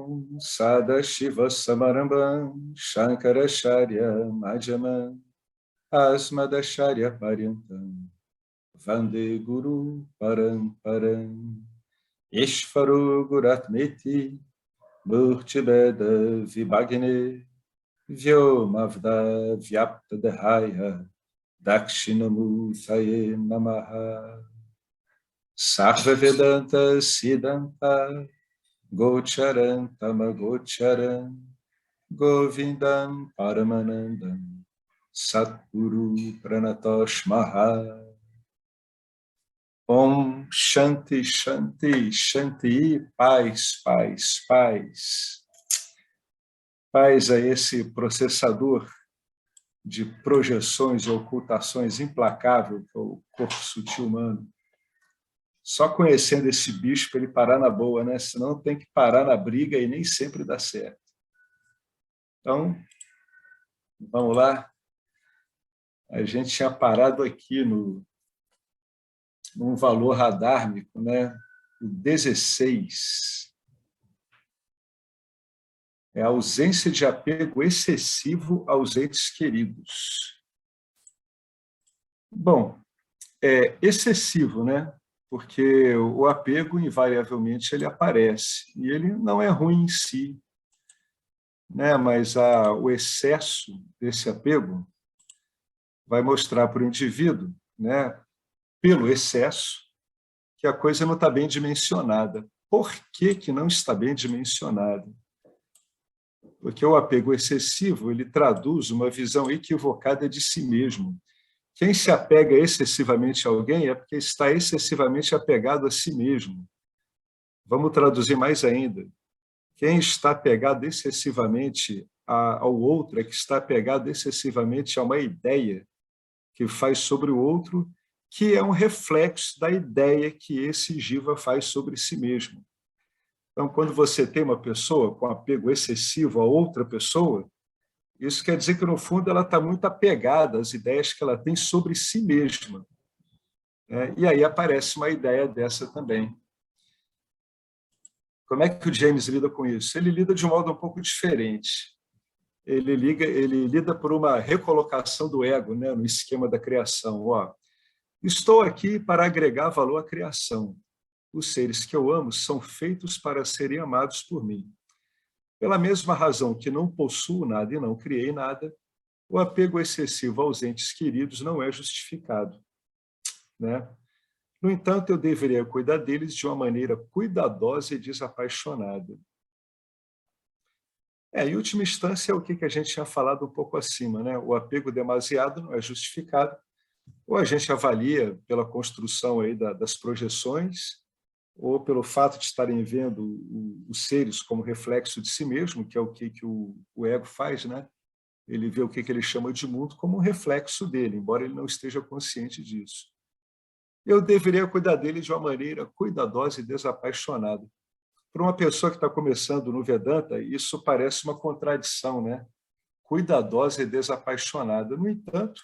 Om Sadashiva Samarambam Shankaracharya Madhyamam Asmadacharya Paryantam Vande Guru Paramparam Ishvaro Guratmeti Murtibeda Vibhagne Vyomavda Vyapta Dehaya Dakshinamurtaye Namaha Sarva Vedanta Siddhanta Gocharan Tamagocharan Govindam Paramanandam Satguru Pranatosh Maha. Om Shanti Shanti Shanti, paz, paz, paz. Paz a esse processador de projeções e ocultações implacável que é o corpo sutil humano. Só conhecendo esse bicho para ele parar na boa, né? Senão tem que parar na briga e nem sempre dá certo. Então, vamos lá. A gente tinha parado aqui num valor radármico, né? O 16. É a ausência de apego excessivo aos entes queridos. Bom, é excessivo, né? Porque o apego, invariavelmente, ele aparece. E ele não é ruim em si, né? Mas o excesso desse apego vai mostrar para o indivíduo, né, pelo excesso, que a coisa não está bem dimensionada. Por que não está bem dimensionada? Porque o apego excessivo ele traduz uma visão equivocada de si mesmo. Quem se apega excessivamente a alguém é porque está excessivamente apegado a si mesmo. Vamos traduzir mais ainda. Quem está apegado excessivamente ao outro é que está apegado excessivamente a uma ideia que faz sobre o outro, que é um reflexo da ideia que esse jiva faz sobre si mesmo. Então, quando você tem uma pessoa com apego excessivo a outra pessoa, isso quer dizer que, no fundo, ela está muito apegada às ideias que ela tem sobre si mesma. E aí aparece uma ideia dessa também. Como é que o James lida com isso? Ele lida de um modo um pouco diferente. Ele lida por uma recolocação do ego, né, no esquema da criação. Estou aqui para agregar valor à criação. Os seres que eu amo são feitos para serem amados por mim. Pela mesma razão que não possuo nada e não criei nada, o apego excessivo aos entes queridos não é justificado, né? No entanto, eu deveria cuidar deles de uma maneira cuidadosa e desapaixonada. Em última instância, é o que a gente tinha falado um pouco acima, né? O apego demasiado não é justificado, ou a gente avalia pela construção aí das projeções, ou pelo fato de estarem vendo os seres como reflexo de si mesmo, que é o que o ego faz, né? Ele vê o que ele chama de mundo como um reflexo dele, embora ele não esteja consciente disso. Eu deveria cuidar dele de uma maneira cuidadosa e desapaixonada. Para uma pessoa que está começando no Vedanta, isso parece uma contradição, né? Cuidadosa e desapaixonada. No entanto,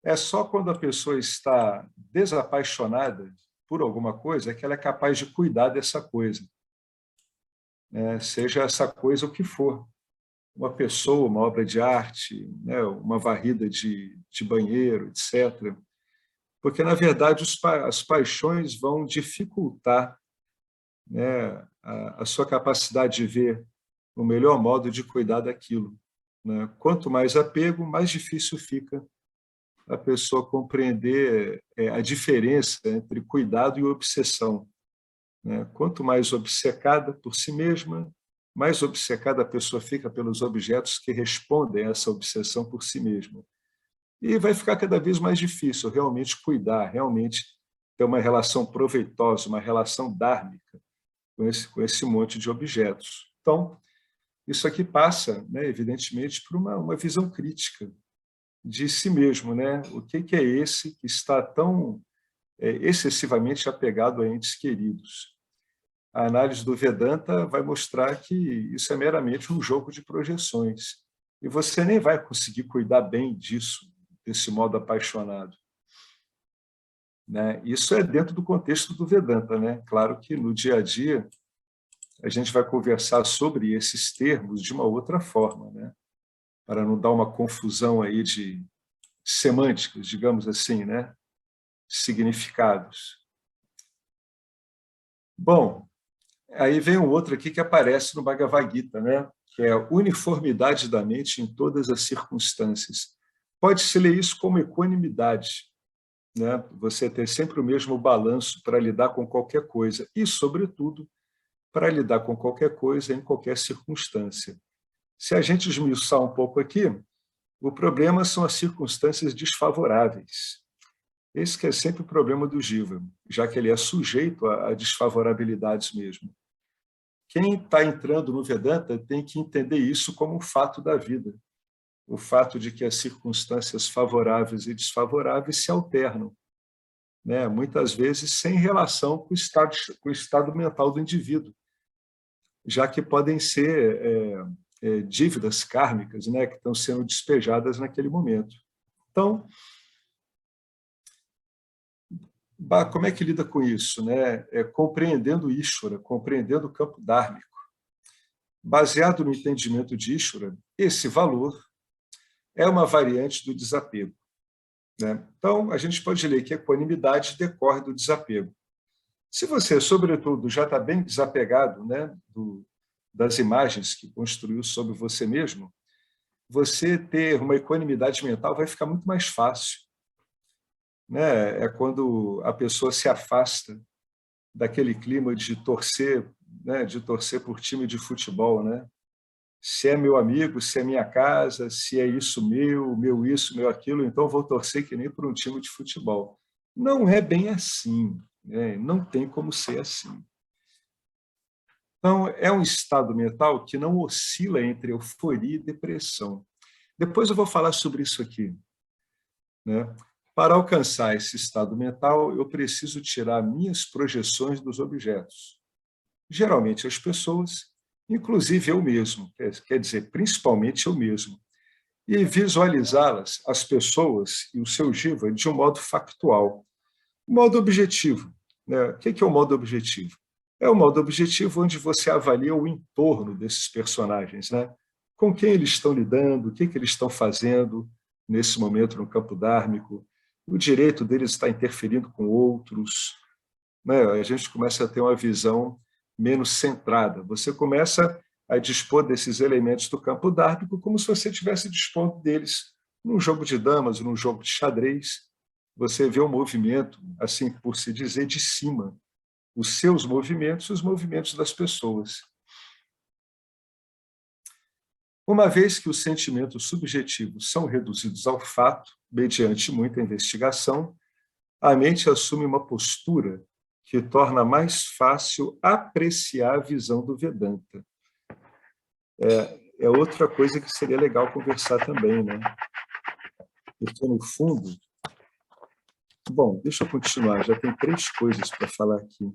é só quando a pessoa está desapaixonada por alguma coisa que ela é capaz de cuidar dessa coisa. Seja essa coisa o que for. Uma pessoa, uma obra de arte, né? Uma varrida de banheiro, etc. Porque, na verdade, as paixões vão dificultar, né, a sua capacidade de ver o melhor modo de cuidar daquilo, né? Quanto mais apego, mais difícil fica a pessoa compreender a diferença entre cuidado e obsessão, né? Quanto mais obcecada por si mesma, mais obcecada a pessoa fica pelos objetos que respondem a essa obsessão por si mesma. E vai ficar cada vez mais difícil realmente cuidar, realmente ter uma relação proveitosa, uma relação dármica com esse monte de objetos. Então, isso aqui passa, né, evidentemente, por uma visão crítica de si mesmo, né? O que é esse que está tão excessivamente apegado a entes queridos? A análise do Vedanta vai mostrar que isso é meramente um jogo de projeções. E você nem vai conseguir cuidar bem disso, desse modo apaixonado, né? Isso é dentro do contexto do Vedanta, né? Claro que no dia a dia a gente vai conversar sobre esses termos de uma outra forma, né? Para não dar uma confusão aí de semânticas, digamos assim, né? Significados. Bom, aí vem um outro aqui que aparece no Bhagavad Gita, né? Que é a uniformidade da mente em todas as circunstâncias. Pode-se ler isso como equanimidade, né? Você ter sempre o mesmo balanço para lidar com qualquer coisa e, sobretudo, para lidar com qualquer coisa em qualquer circunstância. Se a gente esmiuçar um pouco aqui, o problema são as circunstâncias desfavoráveis. Esse que é sempre o problema do Jiva, já que ele é sujeito a desfavorabilidades mesmo. Quem está entrando no Vedanta tem que entender isso como um fato da vida, o fato de que as circunstâncias favoráveis e desfavoráveis se alternam, né? Muitas vezes sem relação com o estado mental do indivíduo, já que podem ser dívidas kármicas, né, que estão sendo despejadas naquele momento. Então, como é que lida com isso, né? Compreendendo Ishvara, compreendendo o campo dármico. Baseado no entendimento de Ishvara, esse valor é uma variante do desapego, né? Então, a gente pode ler que a equanimidade decorre do desapego. Se você, sobretudo, já está bem desapegado, né, das imagens que construiu sobre você mesmo, você ter uma equanimidade mental vai ficar muito mais fácil, né? É quando a pessoa se afasta daquele clima de torcer, né, de torcer por time de futebol, né? Se é meu amigo, se é minha casa, se é isso meu isso, meu aquilo, então vou torcer que nem por um time de futebol. Não é bem assim, né? Não tem como ser assim. Então, é um estado mental que não oscila entre euforia e depressão. Depois eu vou falar sobre isso aqui, né? Para alcançar esse estado mental, eu preciso tirar minhas projeções dos objetos. Geralmente as pessoas, inclusive eu mesmo, quer dizer, principalmente eu mesmo, e visualizá-las, as pessoas e o seu jiva, de um modo factual, um modo objetivo, né? O que é o modo objetivo? É o modo objetivo onde você avalia o entorno desses personagens, né? Com quem eles estão lidando, o que eles estão fazendo nesse momento no campo dármico, o direito deles está interferindo com outros, né? A gente começa a ter uma visão menos centrada. Você começa a dispor desses elementos do campo dármico como se você estivesse dispondo deles num jogo de damas, num jogo de xadrez. Você vê o movimento, assim por se dizer, de cima, os seus movimentos e os movimentos das pessoas. Uma vez que os sentimentos subjetivos são reduzidos ao fato, mediante muita investigação, a mente assume uma postura que torna mais fácil apreciar a visão do Vedanta. É outra coisa que seria legal conversar também, né? Porque, no fundo... Bom, deixa eu continuar, já tem 3 coisas para falar aqui.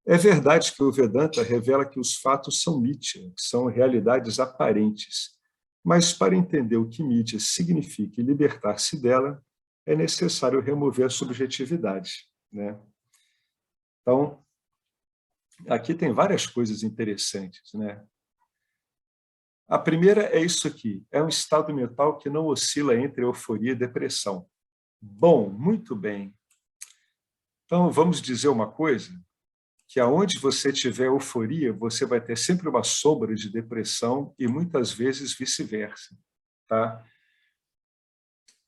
É verdade que o Vedanta revela que os fatos são mithya, que são realidades aparentes, mas para entender o que mithya significa e libertar-se dela, é necessário remover a subjetividade, né? Então, aqui tem várias coisas interessantes, né? A primeira é isso aqui, é um estado mental que não oscila entre euforia e depressão. Bom, muito bem. Então, vamos dizer uma coisa, que aonde você tiver euforia, você vai ter sempre uma sombra de depressão e muitas vezes vice-versa, tá?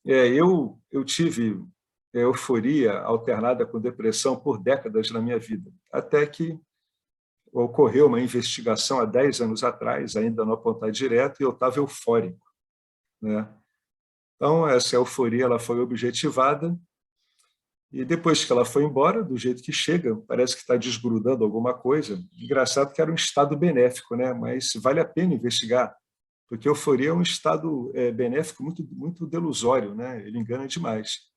Eu tive euforia alternada com depressão por décadas na minha vida, até que ocorreu uma investigação há 10 anos atrás, ainda não apontar direto, e eu estava eufórico, né? Então, essa euforia ela foi objetivada, e depois que ela foi embora, do jeito que chega, parece que está desgrudando alguma coisa. Engraçado que era um estado benéfico, né? Mas vale a pena investigar, porque a euforia é um estado benéfico muito, muito delusório, né? Ele engana demais.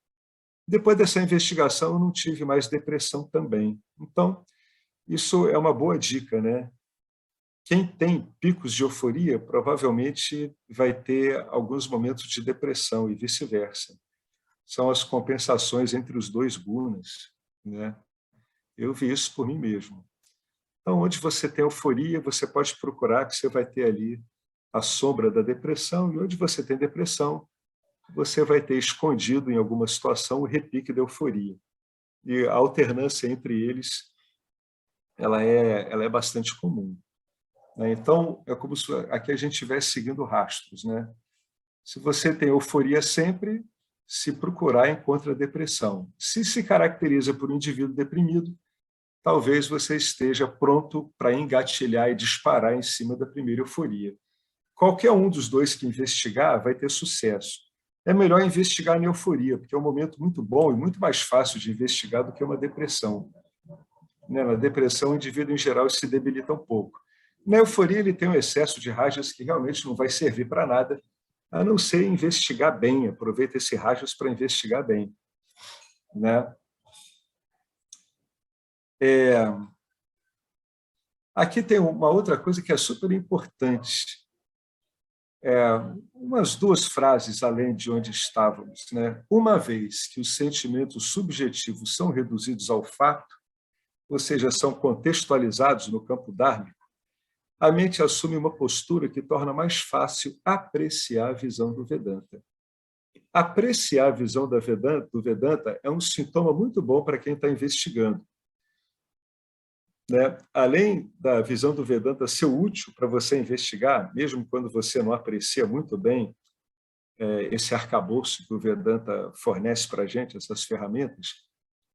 Depois dessa investigação, eu não tive mais depressão também. Então, isso é uma boa dica, né? Quem tem picos de euforia provavelmente vai ter alguns momentos de depressão e vice-versa. São as compensações entre os 2 gunas, né? Eu vi isso por mim mesmo. Então, onde você tem euforia, você pode procurar que você vai ter ali a sombra da depressão, e onde você tem depressão, você vai ter escondido em alguma situação o repique da euforia. E a alternância entre eles, ela é bastante comum, né? Então, é como se aqui a gente estivesse seguindo rastros, né? Se você tem euforia sempre, se procurar, encontra depressão. Se caracteriza por um indivíduo deprimido, talvez você esteja pronto para engatilhar e disparar em cima da primeira euforia. Qualquer um dos dois que investigar vai ter sucesso. É melhor investigar na euforia, porque é um momento muito bom e muito mais fácil de investigar do que uma depressão. Na depressão, o indivíduo, em geral, se debilita um pouco. Na euforia, ele tem um excesso de rajas que realmente não vai servir para nada, a não ser investigar bem. Aproveita esse rajas para investigar bem, né? Aqui tem uma outra coisa que é super importante. Umas duas frases além de onde estávamos, né? Uma vez que os sentimentos subjetivos são reduzidos ao fato, ou seja, são contextualizados no campo dármico, a mente assume uma postura que torna mais fácil apreciar a visão do Vedanta. Apreciar a visão do Vedanta é um sintoma muito bom para quem está investigando, né? Além da visão do Vedanta ser útil para você investigar, mesmo quando você não aprecia muito bem esse arcabouço que o Vedanta fornece para a gente, essas ferramentas,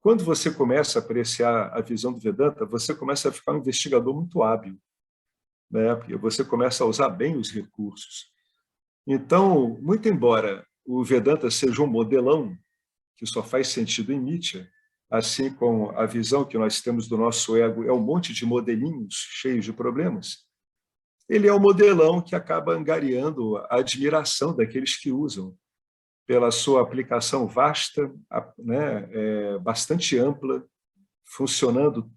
quando você começa a apreciar a visão do Vedanta, você começa a ficar um investigador muito hábil, né? Porque você começa a usar bem os recursos. Então, muito embora o Vedanta seja um modelão que só faz sentido em Nietzsche, assim como a visão que nós temos do nosso ego é um monte de modelinhos cheios de problemas, ele é um modelão que acaba angariando a admiração daqueles que usam, pela sua aplicação vasta, né, bastante ampla, funcionando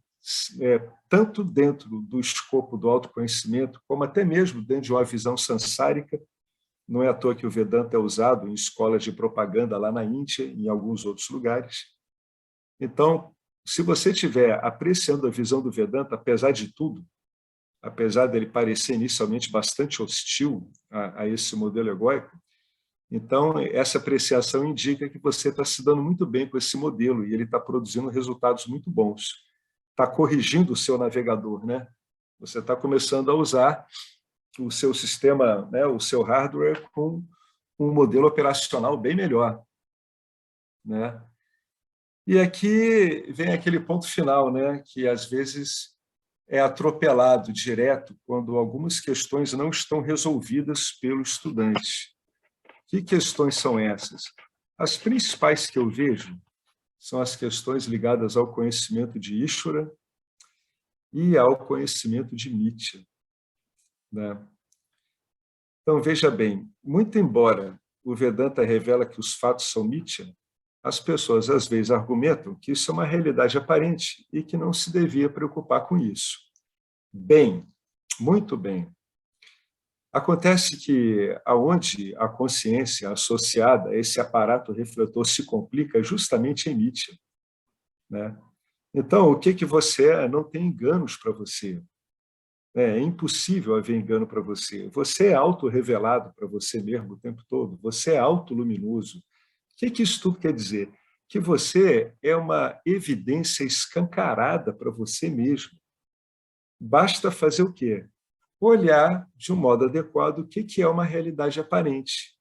tanto dentro do escopo do autoconhecimento, como até mesmo dentro de uma visão sansárica. Não é à toa que o Vedanta é usado em escolas de propaganda lá na Índia e em alguns outros lugares. Então, se você estiver apreciando a visão do Vedanta, apesar de tudo, apesar dele parecer inicialmente bastante hostil a esse modelo egóico, então essa apreciação indica que você está se dando muito bem com esse modelo e ele está produzindo resultados muito bons. Está corrigindo o seu navegador, né? Você está começando a usar o seu sistema, né, o seu hardware com um modelo operacional bem melhor, né? E aqui vem aquele ponto final, né, que às vezes é atropelado direto quando algumas questões não estão resolvidas pelo estudante. Que questões são essas? As principais que eu vejo são as questões ligadas ao conhecimento de Ishvara e ao conhecimento de Nietzsche, né? Então, veja bem, muito embora o Vedanta revela que os fatos são Nietzsche, as pessoas às vezes argumentam que isso é uma realidade aparente e que não se devia preocupar com isso. Bem, muito bem. Acontece que aonde a consciência associada a esse aparato refletor se complica é justamente em Nietzsche, né? Então, o que você é? Não tem enganos para você. É impossível haver engano para você. Você é autorrevelado para você mesmo o tempo todo. Você é autoluminoso. O que isso tudo quer dizer? Que você é uma evidência escancarada para você mesmo. Basta fazer o quê? Olhar de um modo adequado o que é uma realidade aparente.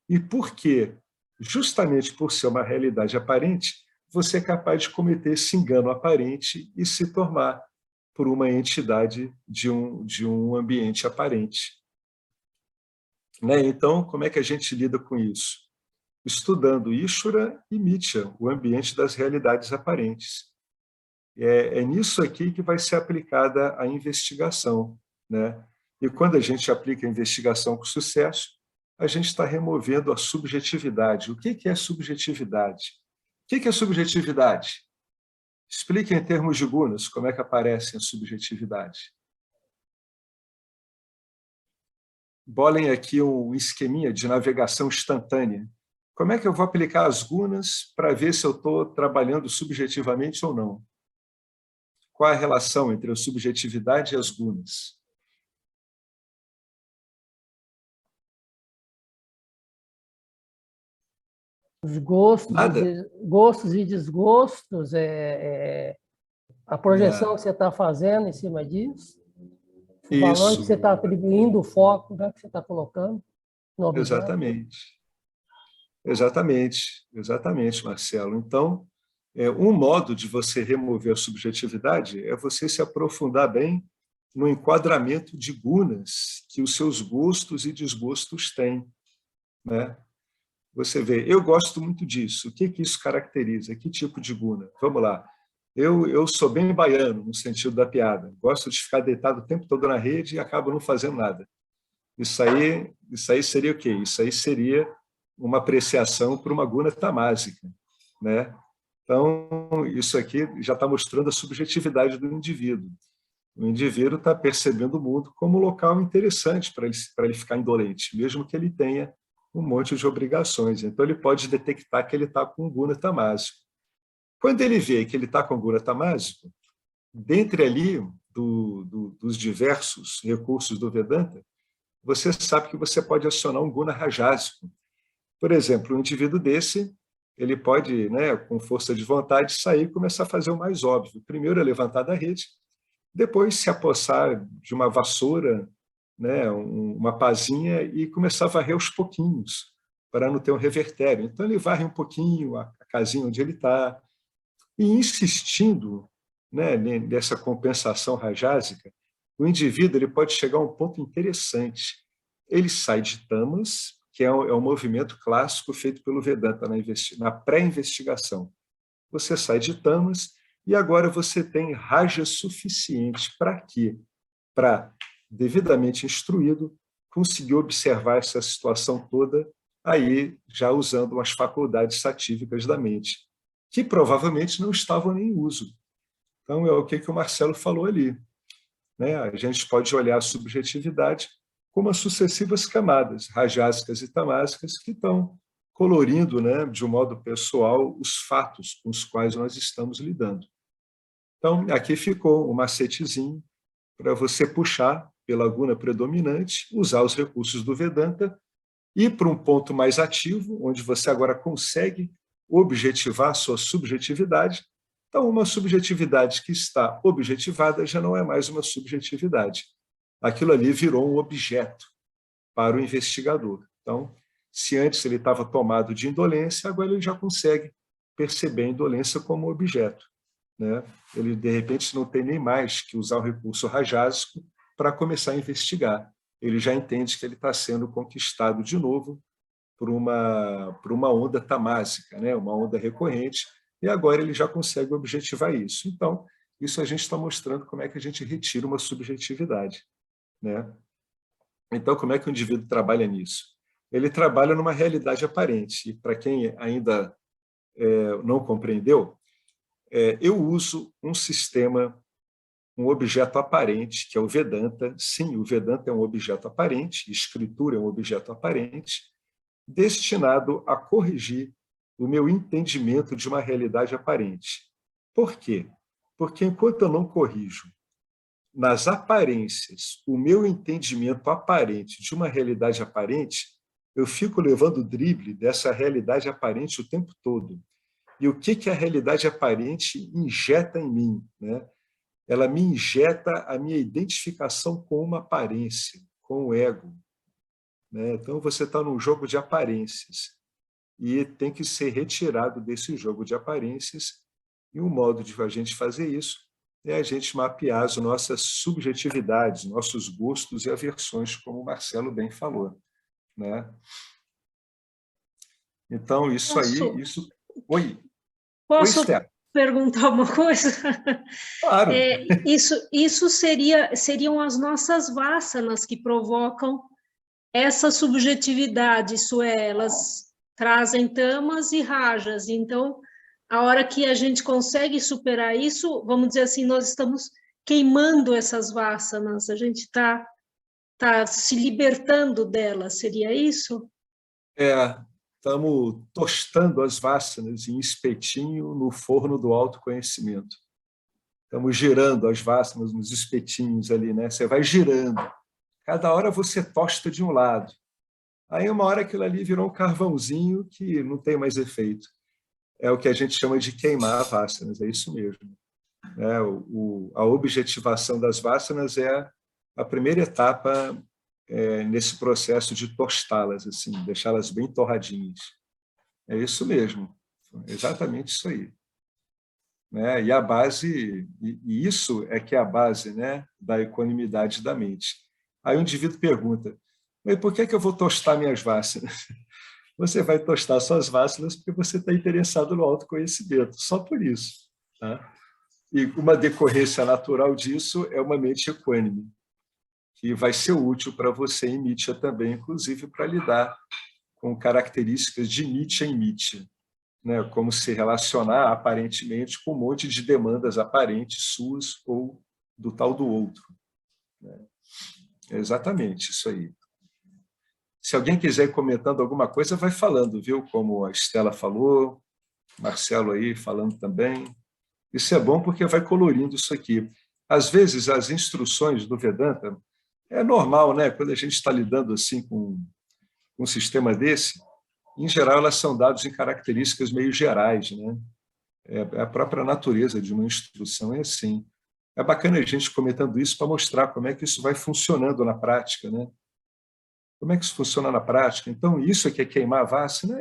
E por quê? Justamente por ser uma realidade aparente, você é capaz de cometer esse engano aparente e se tornar por uma entidade de um ambiente aparente, né? Então, como é que a gente lida com isso? Estudando Ishvara e Mithya, o ambiente das realidades aparentes. É nisso aqui que vai ser aplicada a investigação, né? E quando a gente aplica a investigação com sucesso, a gente está removendo a subjetividade. O que é subjetividade? O que é subjetividade? Explique em termos de gunas como é que aparece a subjetividade. Bolem aqui um esqueminha de navegação instantânea. Como é que eu vou aplicar as gunas para ver se eu estou trabalhando subjetivamente ou não? qual a relação entre a subjetividade e as gunas? Os Nada? gostos e desgostos, a projeção É, que você está fazendo em cima disso, o valor que você está isso, atribuindo, o foco, né, que você está colocando no objeto. exatamente. Exatamente, Marcelo. Então, um modo de você remover a subjetividade é você se aprofundar bem no enquadramento de gunas que os seus gostos e desgostos têm, né? Você vê, eu gosto muito disso. O que que isso caracteriza? Que tipo de guna? Vamos lá. Eu sou bem baiano, no sentido da piada. Gosto de ficar deitado o tempo todo na rede e acabo não fazendo nada. Isso aí seria o quê? Isso aí seria uma apreciação por uma guna tamásica, né? Então, isso aqui já está mostrando a subjetividade do indivíduo. O indivíduo está percebendo o mundo como um local interessante para ele ficar indolente, mesmo que ele tenha um monte de obrigações. Então, ele pode detectar que ele está com um guna tamásico. Quando ele vê que ele está com guna tamásico, dentre ali dos diversos recursos do Vedanta, você sabe que você pode acionar um guna rajásico. Por exemplo, um indivíduo desse, ele pode, né, com força de vontade, sair e começar a fazer o mais óbvio. Primeiro é levantar da rede, depois se apossar de uma vassoura, né, uma pazinha e começar a varrer aos pouquinhos, para não ter um revertério. Então ele varre um pouquinho a casinha onde ele está, e insistindo, né, nessa compensação rajásica, o indivíduo ele pode chegar a um ponto interessante. Ele sai de tamas, que é um movimento clássico feito pelo Vedanta na pré-investigação. Você sai de tamas e agora você tem raja suficiente para quê? Para, devidamente instruído, conseguir observar essa situação toda, aí já usando as faculdades satívicas da mente, que provavelmente não estavam em uso. Então, é o que o Marcelo falou ali, né? A gente pode olhar a subjetividade como as sucessivas camadas, rajásicas e tamásicas, que estão colorindo, né, de um modo pessoal, os fatos com os quais nós estamos lidando. Então, aqui ficou um macetezinho para você puxar pela guna predominante, usar os recursos do Vedanta, ir para um ponto mais ativo, onde você agora consegue objetivar a sua subjetividade. Então, uma subjetividade que está objetivada já não é mais uma subjetividade. Aquilo ali virou um objeto para o investigador. Então, se antes ele estava tomado de indolência, agora ele já consegue perceber a indolência como objeto, né? Ele, de repente, não tem nem mais que usar o recurso rajásico para começar a investigar. Ele já entende que ele está sendo conquistado de novo por uma onda tamásica, né? Uma onda recorrente, e agora ele já consegue objetivar isso. Então, isso a gente está mostrando como é que a gente retira uma subjetividade, né? Então, como é que o indivíduo trabalha nisso? Ele trabalha numa realidade aparente. E para quem ainda não compreendeu, eu uso um sistema, um objeto aparente, que é o Vedanta. Sim, o Vedanta é um objeto aparente, escritura é um objeto aparente, destinado a corrigir o meu entendimento de uma realidade aparente. Por quê? Porque enquanto eu não corrijo nas aparências o meu entendimento aparente de uma realidade aparente, eu fico levando o drible dessa realidade aparente o tempo todo. E o que a realidade aparente injeta em mim, né? Ela me injeta a minha identificação com uma aparência, com o ego, né? Então, você está num jogo de aparências e tem que ser retirado desse jogo de aparências. E um modo de a gente fazer isso é a gente mapear as nossas subjetividades, nossos gostos e aversões, como o Marcelo bem falou, né? Então, isso aí, Posso, isso... Oi, oi, posso Esther. perguntar uma coisa? Claro. Isso seriam as nossas vássanas que provocam essa subjetividade, isso é, elas trazem tamas e rajas. Então, a hora que a gente consegue superar isso, vamos dizer assim, nós estamos queimando essas vássanas, a gente tá se libertando delas, seria isso? Estamos tostando as vássanas em espetinho no forno do autoconhecimento. Estamos girando as vássanas nos espetinhos ali, né? Você vai girando. Cada hora você tosta de um lado. Aí, uma hora, aquilo ali virou um carvãozinho que não tem mais efeito. É o que a gente chama de queimar vássanas, é isso mesmo. A objetivação das vássanas é a primeira etapa nesse processo de tostá-las, assim, deixá-las bem torradinhas. É isso mesmo, exatamente isso aí. Né? E a base, e isso é que é a base, né, da equanimidade da mente. Aí o indivíduo pergunta, mas por que eu vou tostar minhas vássanas? Você vai tostar suas vássanas porque você está interessado no autoconhecimento, só por isso. Tá? E uma decorrência natural disso é uma mente equânime, que vai ser útil para você em Nietzsche também, inclusive para lidar com características de Nietzsche em Nietzsche, né? Como se relacionar aparentemente com um monte de demandas aparentes suas ou do tal do outro. Né? É exatamente isso aí. Se alguém quiser ir comentando alguma coisa, vai falando, viu? Como a Estela falou, Marcelo aí falando também. Isso é bom porque vai colorindo isso aqui. Às vezes, as instruções do Vedanta, é normal, né? Quando a gente está lidando assim com um sistema desse, em geral, elas são dadas em características meio gerais, né? A própria natureza de uma instrução é assim. É bacana a gente comentando isso para mostrar como é que isso vai funcionando na prática, né? Como é que isso funciona na prática? Então, isso que é queimar a vássana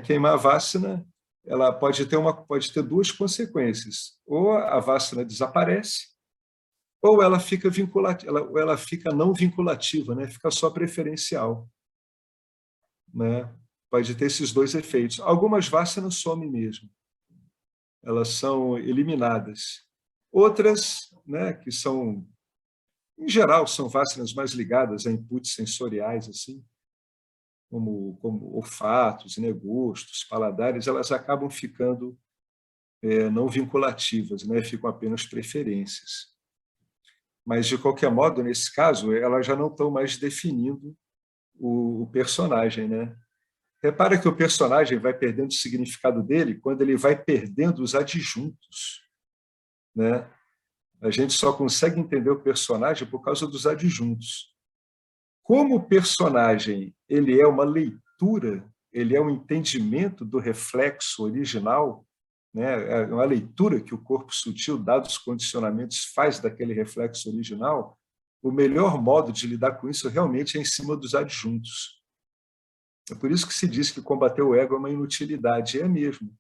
queimar a vássana, ela pode ter duas consequências. Ou a vássana desaparece, ou ela fica vinculativa, ela fica não vinculativa, né? Fica só preferencial. Né? Pode ter esses dois efeitos. Algumas vássanas somem mesmo. Elas são eliminadas. Outras, né, que são, em geral, são vássanas mais ligadas a inputs sensoriais, assim, como olfatos, né, gostos, paladares, elas acabam ficando não vinculativas, né, ficam apenas preferências. Mas, de qualquer modo, nesse caso, elas já não estão mais definindo o personagem, né? Repara que o personagem vai perdendo o significado dele quando ele vai perdendo os adjuntos. Né? A gente só consegue entender o personagem por causa dos adjuntos. Como o personagem ele é uma leitura, ele é um entendimento do reflexo original, né? É uma leitura que o corpo sutil, dados os condicionamentos, faz daquele reflexo original, o melhor modo de lidar com isso realmente é em cima dos adjuntos. É por isso que se diz que combater o ego é uma inutilidade. É mesmo.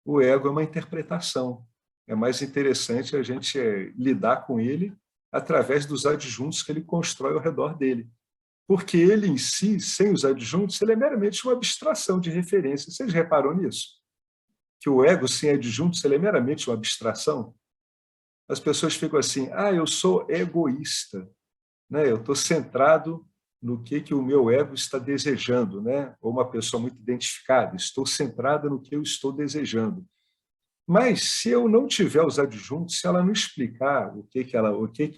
O ego é uma interpretação. É mais interessante a gente lidar com ele através dos adjuntos que ele constrói ao redor dele. Porque ele em si, sem os adjuntos, ele é meramente uma abstração de referência. Vocês reparam nisso? Que o ego sem adjuntos ele é meramente uma abstração? As pessoas ficam assim, eu sou egoísta. Né? Eu estou centrado no que o meu ego está desejando, né? Ou uma pessoa muito identificada, estou centrada no que eu estou desejando. Mas se eu não tiver os adjuntos, se ela não explicar o que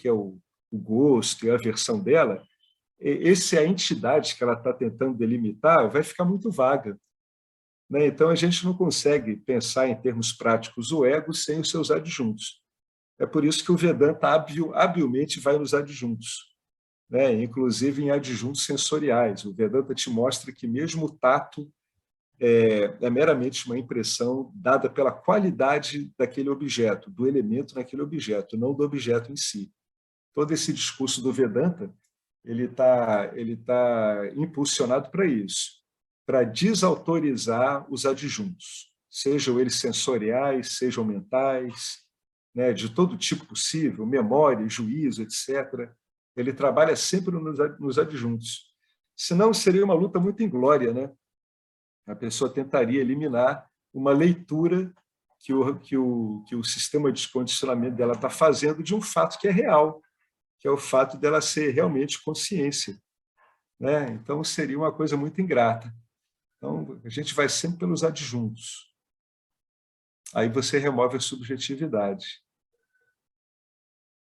é o gosto e a aversão dela, essa é a entidade que ela está tentando delimitar, vai ficar muito vaga. Né? Então a gente não consegue pensar em termos práticos o ego sem os seus adjuntos. É por isso que o Vedanta habilmente vai nos adjuntos. Né? Inclusive em adjuntos sensoriais. O Vedanta te mostra que mesmo o tato é meramente uma impressão dada pela qualidade daquele objeto, do elemento naquele objeto, não do objeto em si. Todo esse discurso do Vedanta ele tá impulsionado para isso, para desautorizar os adjuntos, sejam eles sensoriais, sejam mentais, né, de todo tipo possível, memória, juízo, etc. Ele trabalha sempre nos adjuntos. Senão seria uma luta muito inglória, né? A pessoa tentaria eliminar uma leitura que o sistema de condicionamento dela está fazendo de um fato que é real, que é o fato dela ser realmente consciência. Né? Então, seria uma coisa muito ingrata. Então, a gente vai sempre pelos adjuntos. Aí você remove a subjetividade.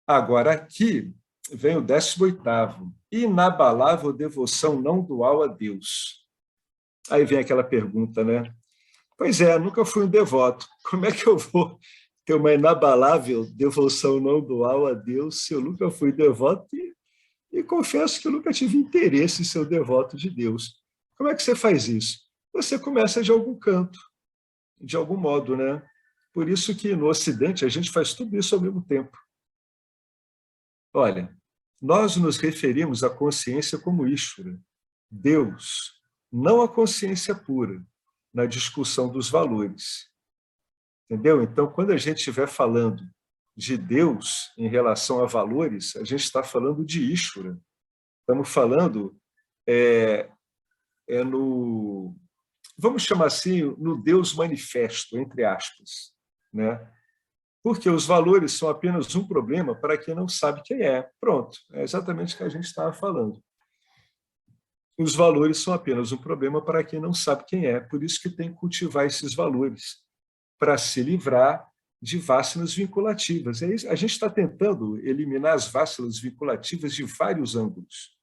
Agora, aqui vem o 18º. Inabalável devoção não dual a Deus. Aí vem aquela pergunta, né? Pois é, nunca fui um devoto. Como é que eu vou ter uma inabalável devoção não dual a Deus se eu nunca fui devoto e confesso que eu nunca tive interesse em ser devoto de Deus. Como é que você faz isso? Você começa de algum canto, de algum modo, né? Por isso que no Ocidente a gente faz tudo isso ao mesmo tempo. Olha, nós nos referimos à consciência como Ishvara, Deus, não a consciência pura, na discussão dos valores. Entendeu? Então, quando a gente estiver falando de Deus em relação a valores, a gente está falando de Ishvara. Estamos falando no, vamos chamar assim, no Deus manifesto, entre aspas, né? Porque os valores são apenas um problema para quem não sabe quem é. Pronto, é exatamente o que a gente estava falando. Os valores são apenas um problema para quem não sabe quem é, por isso que tem que cultivar esses valores, para se livrar de vássanas vinculativas. A gente está tentando eliminar as vássanas vinculativas de vários ângulos.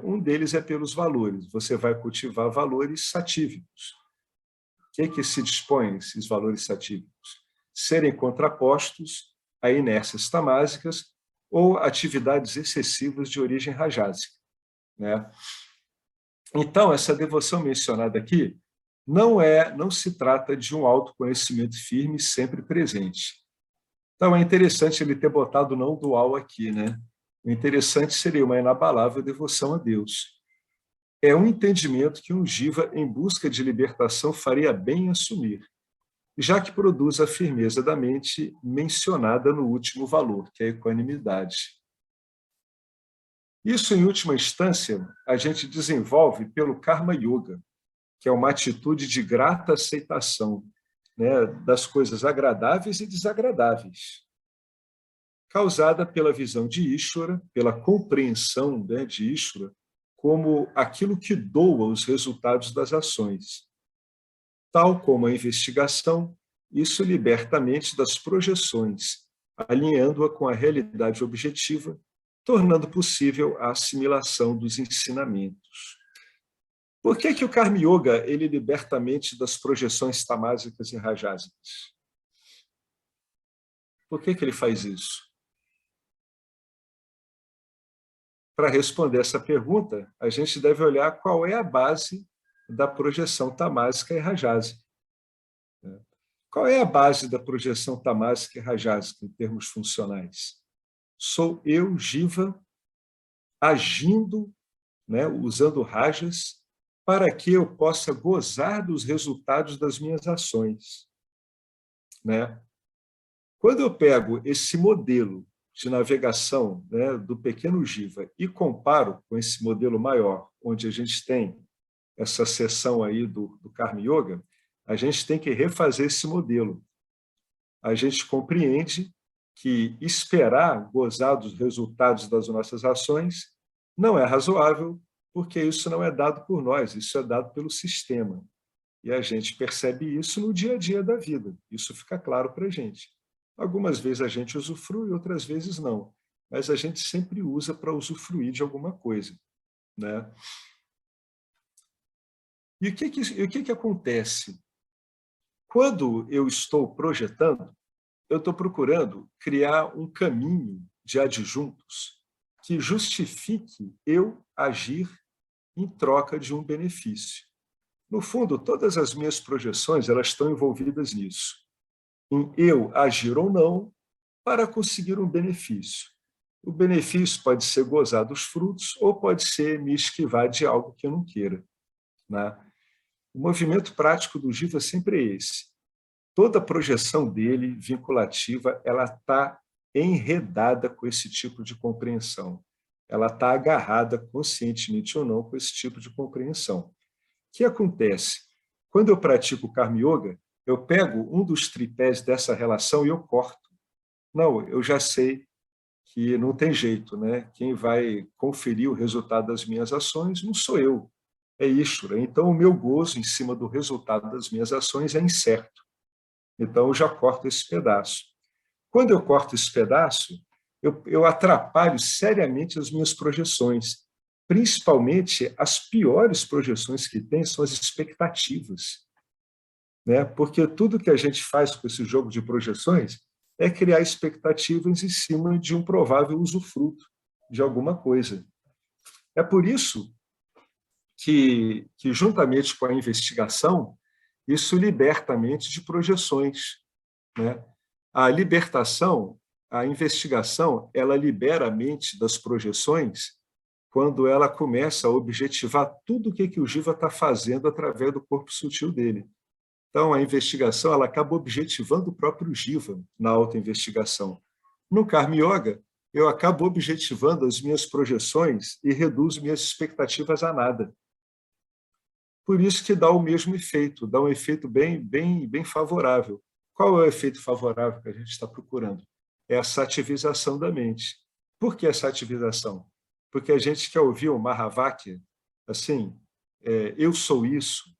Um deles é pelos valores. Você vai cultivar valores satívicos. O que se dispõe esses valores satívicos? Serem contrapostos a inércias tamásicas ou atividades excessivas de origem rajásica, né? Então, essa devoção mencionada aqui não se trata de um autoconhecimento firme sempre presente. Então, é interessante ele ter botado não dual aqui, né? O interessante seria uma inabalável devoção a Deus. É um entendimento que um jiva em busca de libertação faria bem em assumir, já que produz a firmeza da mente mencionada no último valor, que é a equanimidade. Isso, em última instância, a gente desenvolve pelo Karma Yoga, que é uma atitude de grata aceitação, né, das coisas agradáveis e desagradáveis, causada pela visão de Ishvara, pela compreensão, né, de Ishvara, como aquilo que doa os resultados das ações. Tal como a investigação, isso liberta a mente das projeções, alinhando-a com a realidade objetiva, tornando possível a assimilação dos ensinamentos. Por que o Karma Yoga ele liberta a mente das projeções tamásicas e rajásicas? Por que ele faz isso? Para responder essa pergunta, a gente deve olhar qual é a base da projeção tamásica e rajásica. Qual é a base da projeção tamásica e rajásica em termos funcionais? Sou eu, jiva, agindo, né, usando rajas, para que eu possa gozar dos resultados das minhas ações, né? Quando eu pego esse modelo de navegação, né, do pequeno jiva e comparo com esse modelo maior, onde a gente tem essa seção aí do Karma Yoga, a gente tem que refazer esse modelo. A gente compreende que esperar gozar dos resultados das nossas ações não é razoável, porque isso não é dado por nós, isso é dado pelo sistema. E a gente percebe isso no dia a dia da vida, isso fica claro para a gente. Algumas vezes a gente usufrui, outras vezes não, mas a gente sempre usa para usufruir de alguma coisa, né? E o que acontece? Quando eu estou projetando, eu estou procurando criar um caminho de adjuntos que justifique eu agir em troca de um benefício. No fundo, todas as minhas projeções elas estão envolvidas nisso, em eu agir ou não para conseguir um benefício. O benefício pode ser gozar dos frutos ou pode ser me esquivar de algo que eu não queira, né? O movimento prático do Jiva sempre é esse. Toda a projeção dele, vinculativa, ela está enredada com esse tipo de compreensão. Ela está agarrada, conscientemente ou não, com esse tipo de compreensão. O que acontece? Quando eu pratico Karma Yoga, eu pego um dos tripés dessa relação e eu corto. Não, eu já sei que não tem jeito, né? Quem vai conferir o resultado das minhas ações não sou eu, é Ishvara. Então, o meu gozo em cima do resultado das minhas ações é incerto. Então, eu já corto esse pedaço. Quando eu corto esse pedaço, eu atrapalho seriamente as minhas projeções. Principalmente, as piores projeções que tem são as expectativas. né? Porque tudo que a gente faz com esse jogo de projeções é criar expectativas em cima de um provável usufruto de alguma coisa. É por isso que juntamente com a investigação, isso liberta a mente de projeções, né? A libertação, a investigação, ela libera a mente das projeções quando ela começa a objetivar tudo o que o Jiva está fazendo através do corpo sutil dele. Então, a investigação ela acaba objetivando o próprio Jiva na autoinvestigação. No Karma Yoga, eu acabo objetivando as minhas projeções e reduzo minhas expectativas a nada. Por isso que dá o mesmo efeito, dá um efeito bem favorável. Qual é o efeito favorável que a gente está procurando? É a sativização da mente. Por que a sativização? Porque a gente quer ouvir o Mahavakya, assim, eu sou isso,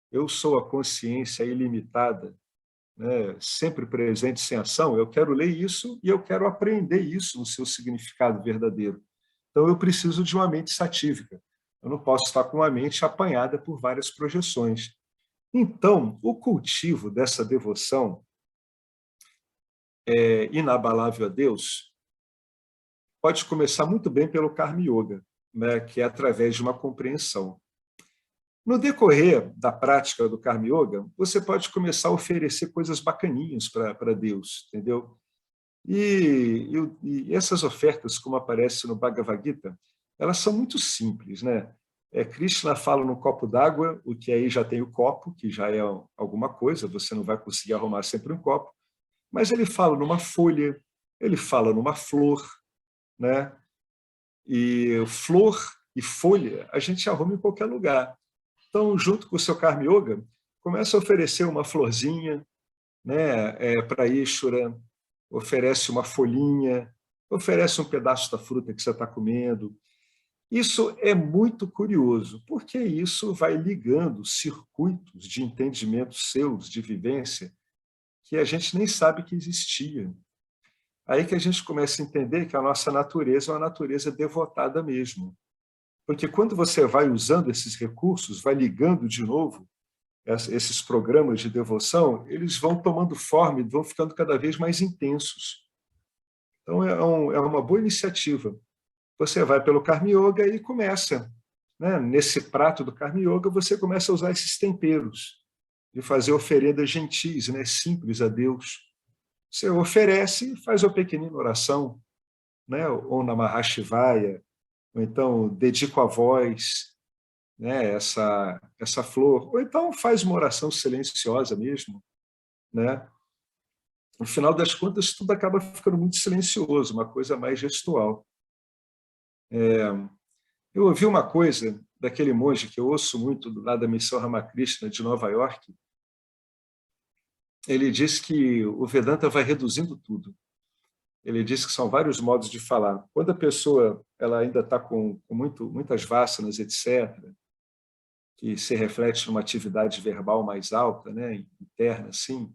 eu sou a consciência ilimitada, né, sempre presente sem ação, eu quero ler isso e eu quero aprender isso no seu significado verdadeiro. Então, eu preciso de uma mente satívica. Eu não posso estar com uma mente apanhada por várias projeções. Então, o cultivo dessa devoção inabalável a Deus pode começar muito bem pelo Karma Yoga, né, que é através de uma compreensão. No decorrer da prática do Karma Yoga, você pode começar a oferecer coisas bacaninhas para Deus, entendeu? E essas ofertas, como aparece no Bhagavad Gita, elas são muito simples, né? Krishna fala no copo d'água, o que aí já tem o copo, que já é alguma coisa, você não vai conseguir arrumar sempre um copo, mas ele fala numa folha, ele fala numa flor, né? E flor e folha a gente arruma em qualquer lugar. Então, junto com o seu Karma Yoga, começa a oferecer uma florzinha, né, para Ishvara, oferece uma folhinha, oferece um pedaço da fruta que você está comendo. Isso é muito curioso, porque isso vai ligando circuitos de entendimento seus, de vivência, que a gente nem sabe que existia. Aí que a gente começa a entender que a nossa natureza é uma natureza devotada mesmo. Porque quando você vai usando esses recursos, vai ligando de novo esses programas de devoção, eles vão tomando forma e vão ficando cada vez mais intensos. Então, é uma boa iniciativa. Você vai pelo Karma Yoga e começa, né? Nesse prato do Karma Yoga, você começa a usar esses temperos, de fazer oferendas gentis, né? Simples a Deus. Você oferece e faz uma pequenina oração, né? Ou Namah Shivaya, ou então dedico a voz, né? essa flor, ou então faz uma oração silenciosa mesmo, né? No final das contas, tudo acaba ficando muito silencioso, uma coisa mais gestual. Eu ouvi uma coisa daquele monge que eu ouço muito lá da Missão Ramakrishna de Nova York. Ele diz que o Vedanta vai reduzindo tudo. Ele diz que são vários modos de falar. Quando a pessoa ela ainda está com muitas vássanas, etc., que se reflete numa atividade verbal mais alta, né, interna, assim,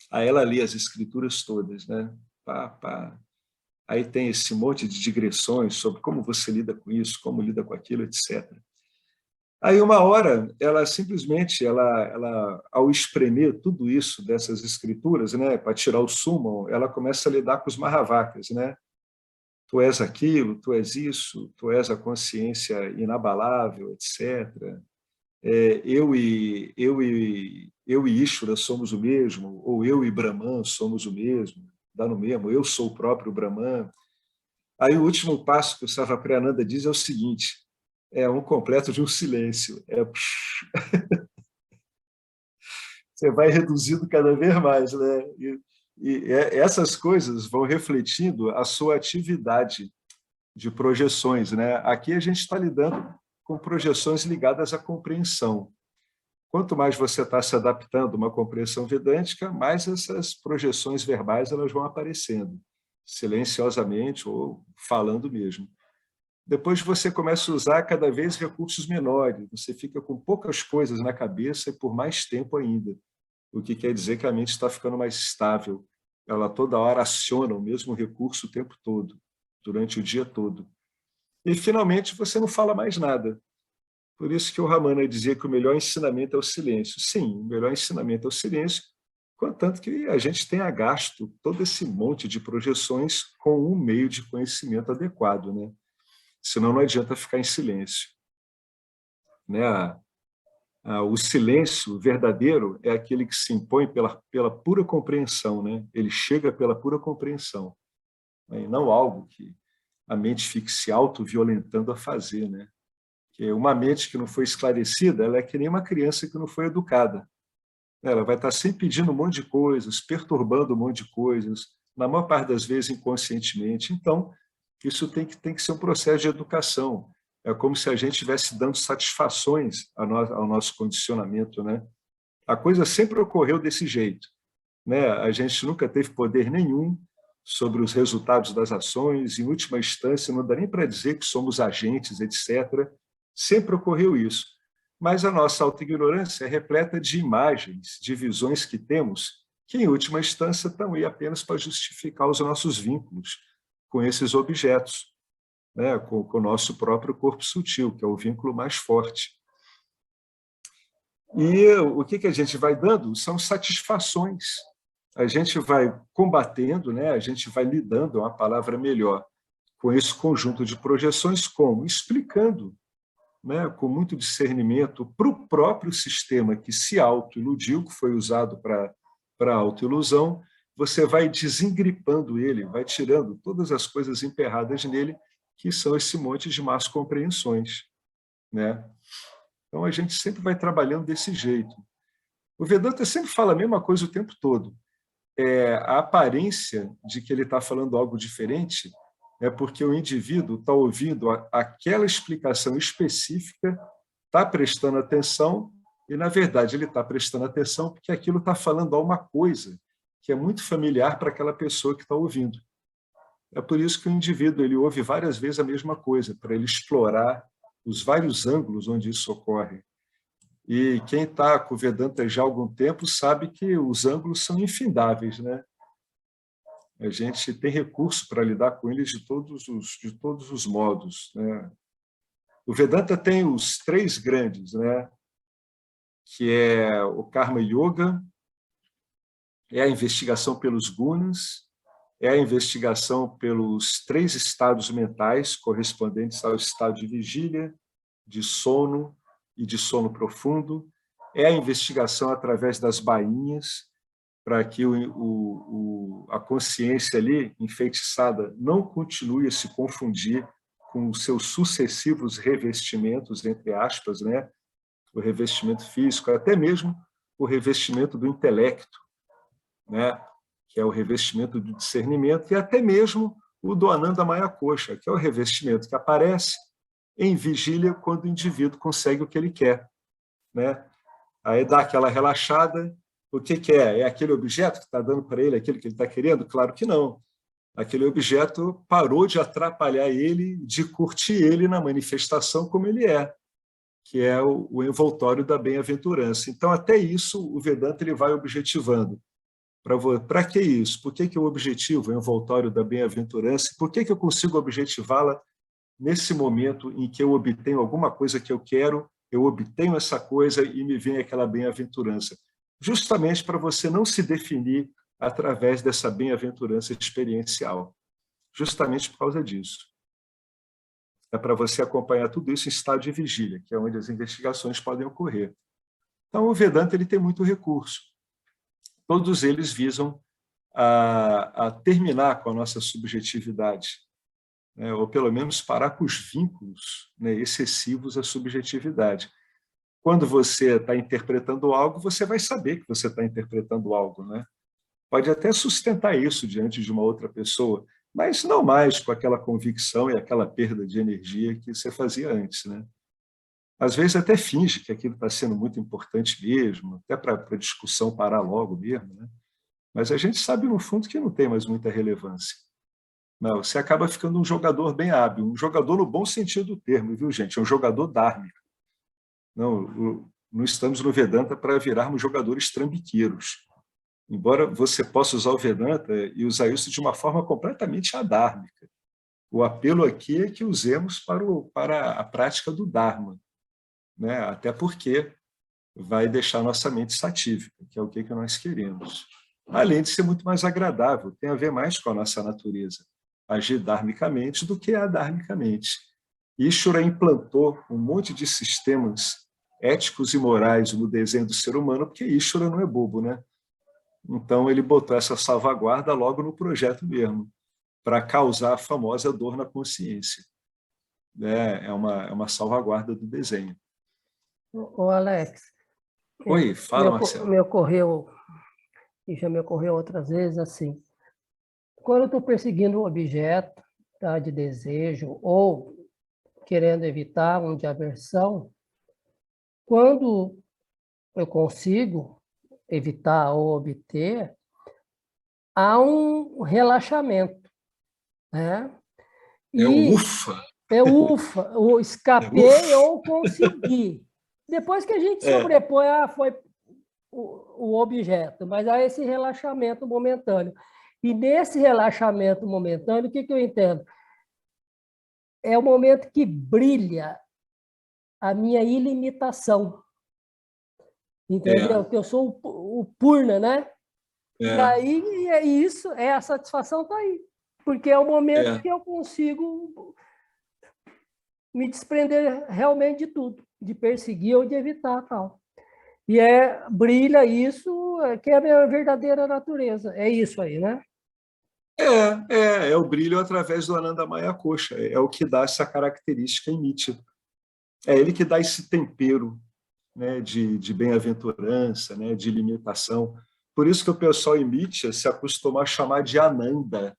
aí ela lê as escrituras todas, né? Pá, pá. Aí tem esse monte de digressões sobre como você lida com isso, como lida com aquilo, etc. Aí uma hora, ela simplesmente, ao espremer tudo isso dessas escrituras, né, para tirar o sumo, ela começa a lidar com os Mahavakas, né? Tu és aquilo, tu és isso, tu és a consciência inabalável, etc. Eu e Ishvara somos o mesmo, ou eu e Brahman somos o mesmo, dá no mesmo, eu sou o próprio Brahman. Aí o último passo que o Sarvapriyananda diz é o seguinte, é um completo de um silêncio. Você vai reduzindo cada vez mais, né? E essas coisas vão refletindo a sua atividade de projeções, né? Aqui a gente está lidando com projeções ligadas à compreensão. Quanto mais você está se adaptando a uma compreensão vedântica, mais essas projeções verbais elas vão aparecendo, silenciosamente ou falando mesmo. Depois você começa a usar cada vez recursos menores, você fica com poucas coisas na cabeça e por mais tempo ainda, o que quer dizer que a mente está ficando mais estável. Ela toda hora aciona o mesmo recurso o tempo todo, durante o dia todo. E, finalmente, você não fala mais nada. Por isso que o Ramana dizia que o melhor ensinamento é o silêncio. Sim, o melhor ensinamento é o silêncio, contanto que a gente tenha gasto todo esse monte de projeções com um meio de conhecimento adequado, né? Senão não adianta ficar em silêncio. Né? O silêncio verdadeiro é aquele que se impõe pela pura compreensão, né? Ele chega pela pura compreensão, né? E não algo que a mente fique se auto-violentando a fazer, né? Que uma mente que não foi esclarecida, ela é que nem uma criança que não foi educada. Ela vai estar sempre pedindo um monte de coisas, perturbando um monte de coisas, na maior parte das vezes inconscientemente. Então, isso tem que ser um processo de educação. É como se a gente estivesse dando satisfações ao nosso condicionamento, né? A coisa sempre ocorreu desse jeito, né? A gente nunca teve poder nenhum sobre os resultados das ações, em última instância, não dá nem para dizer que somos agentes, etc. Sempre ocorreu isso. Mas a nossa autoignorância é repleta de imagens, de visões que temos, que, em última instância, estão aí apenas para justificar os nossos vínculos com esses objetos, né? Com o nosso próprio corpo sutil, que é o vínculo mais forte. E o que a gente vai dando são satisfações. A gente vai combatendo, né? A gente vai lidando, é uma palavra melhor, com esse conjunto de projeções, como? Explicando, né, com muito discernimento para o próprio sistema que se autoiludiu, que foi usado para a autoilusão, você vai desengripando ele, vai tirando todas as coisas emperradas nele, que são esse monte de más compreensões, né? Então, a gente sempre vai trabalhando desse jeito. O Vedanta sempre fala a mesma coisa o tempo todo. A aparência de que ele está falando algo diferente é porque o indivíduo está ouvindo aquela explicação específica, está prestando atenção, e, na verdade, ele está prestando atenção porque aquilo está falando a uma coisa que é muito familiar para aquela pessoa que está ouvindo. É por isso que o indivíduo ele ouve várias vezes a mesma coisa, para ele explorar os vários ângulos onde isso ocorre. E quem está com o Vedanta já há algum tempo sabe que os ângulos são infindáveis, né? A gente tem recurso para lidar com eles de todos os modos, né? O Vedanta tem os três grandes, né? Que é o Karma Yoga, é a investigação pelos gunas, é a investigação pelos três estados mentais correspondentes ao estado de vigília, de sono e de sono profundo, é a investigação através das bainhas, para que a consciência ali, enfeitiçada, não continue a se confundir com os seus sucessivos revestimentos, entre aspas, né? O revestimento físico, até mesmo o revestimento do intelecto, né? Que é o revestimento do discernimento, e até mesmo o do Ananda Maya Kosha, que é o revestimento que aparece em vigília quando o indivíduo consegue o que ele quer, né? Aí dá aquela relaxada. O que é? É aquele objeto que está dando para ele aquilo que ele está querendo? Claro que não. Aquele objeto parou de atrapalhar ele, de curtir ele na manifestação como ele é, que é o envoltório da bem-aventurança. Então, até isso, o Vedanta ele vai objetivando. Para que isso? Por que eu objetivo o envoltório da bem-aventurança? Por que eu consigo objetivá-la nesse momento em que eu obtenho alguma coisa que eu quero, eu obtenho essa coisa e me vem aquela bem-aventurança? Justamente para você não se definir através dessa bem-aventurança experiencial. Justamente por causa disso. É para você acompanhar tudo isso em estado de vigília, que é onde as investigações podem ocorrer. Então, o Vedanta ele tem muito recurso. Todos eles visam a terminar com a nossa subjetividade, né? Ou pelo menos parar com os vínculos, né, excessivos à subjetividade. Quando você está interpretando algo, você vai saber que você está interpretando algo, né? Pode até sustentar isso diante de uma outra pessoa, mas não mais com aquela convicção e aquela perda de energia que você fazia antes, né? Às vezes até finge que aquilo está sendo muito importante mesmo, até para a discussão parar logo mesmo, né? Mas a gente sabe, no fundo, que não tem mais muita relevância. Não, você acaba ficando um jogador bem hábil, um jogador no bom sentido do termo, viu, gente? É um jogador dármico. Não estamos no Vedanta para virarmos jogadores trambiqueiros. Embora você possa usar o Vedanta e usar isso de uma forma completamente adármica. O apelo aqui é que usemos para a prática do Dharma. né? Até porque vai deixar nossa mente satívica, que é o que nós queremos. Além de ser muito mais agradável, tem a ver mais com a nossa natureza, agir dharmicamente do que adharmicamente. Ishvara implantou um monte de sistemas éticos e morais no desenho do ser humano, porque Ishvara não é bobo, né? Então ele botou essa salvaguarda logo no projeto mesmo, para causar a famosa dor na consciência. É uma salvaguarda do desenho. Ô, Alex, Oi, fala, Marcelo. me ocorreu, e já me ocorreu outras vezes, assim, quando eu estou perseguindo um objeto, tá, de desejo, ou querendo evitar um de aversão, quando eu consigo evitar ou obter, há um relaxamento, né? É o E ufa. ufa, ou escapei ou consegui. Depois que a gente sobrepõe, foi o objeto, mas há esse relaxamento momentâneo. E nesse relaxamento momentâneo, o que eu entendo? É o momento que brilha a minha ilimitação, entendeu? Que eu sou o Purna, né? E aí, é isso, a satisfação está aí. Porque é o momento que eu consigo me desprender realmente de tudo, de perseguir ou de evitar tal. E brilha isso, que é a minha verdadeira natureza. É isso aí, né? É o brilho através do Anandamaya Kosha, é o que dá essa característica em Nitya. É ele que dá esse tempero, né, de bem-aventurança, né, de limitação. Por isso que o pessoal em Nitya se acostuma a chamar de Ananda,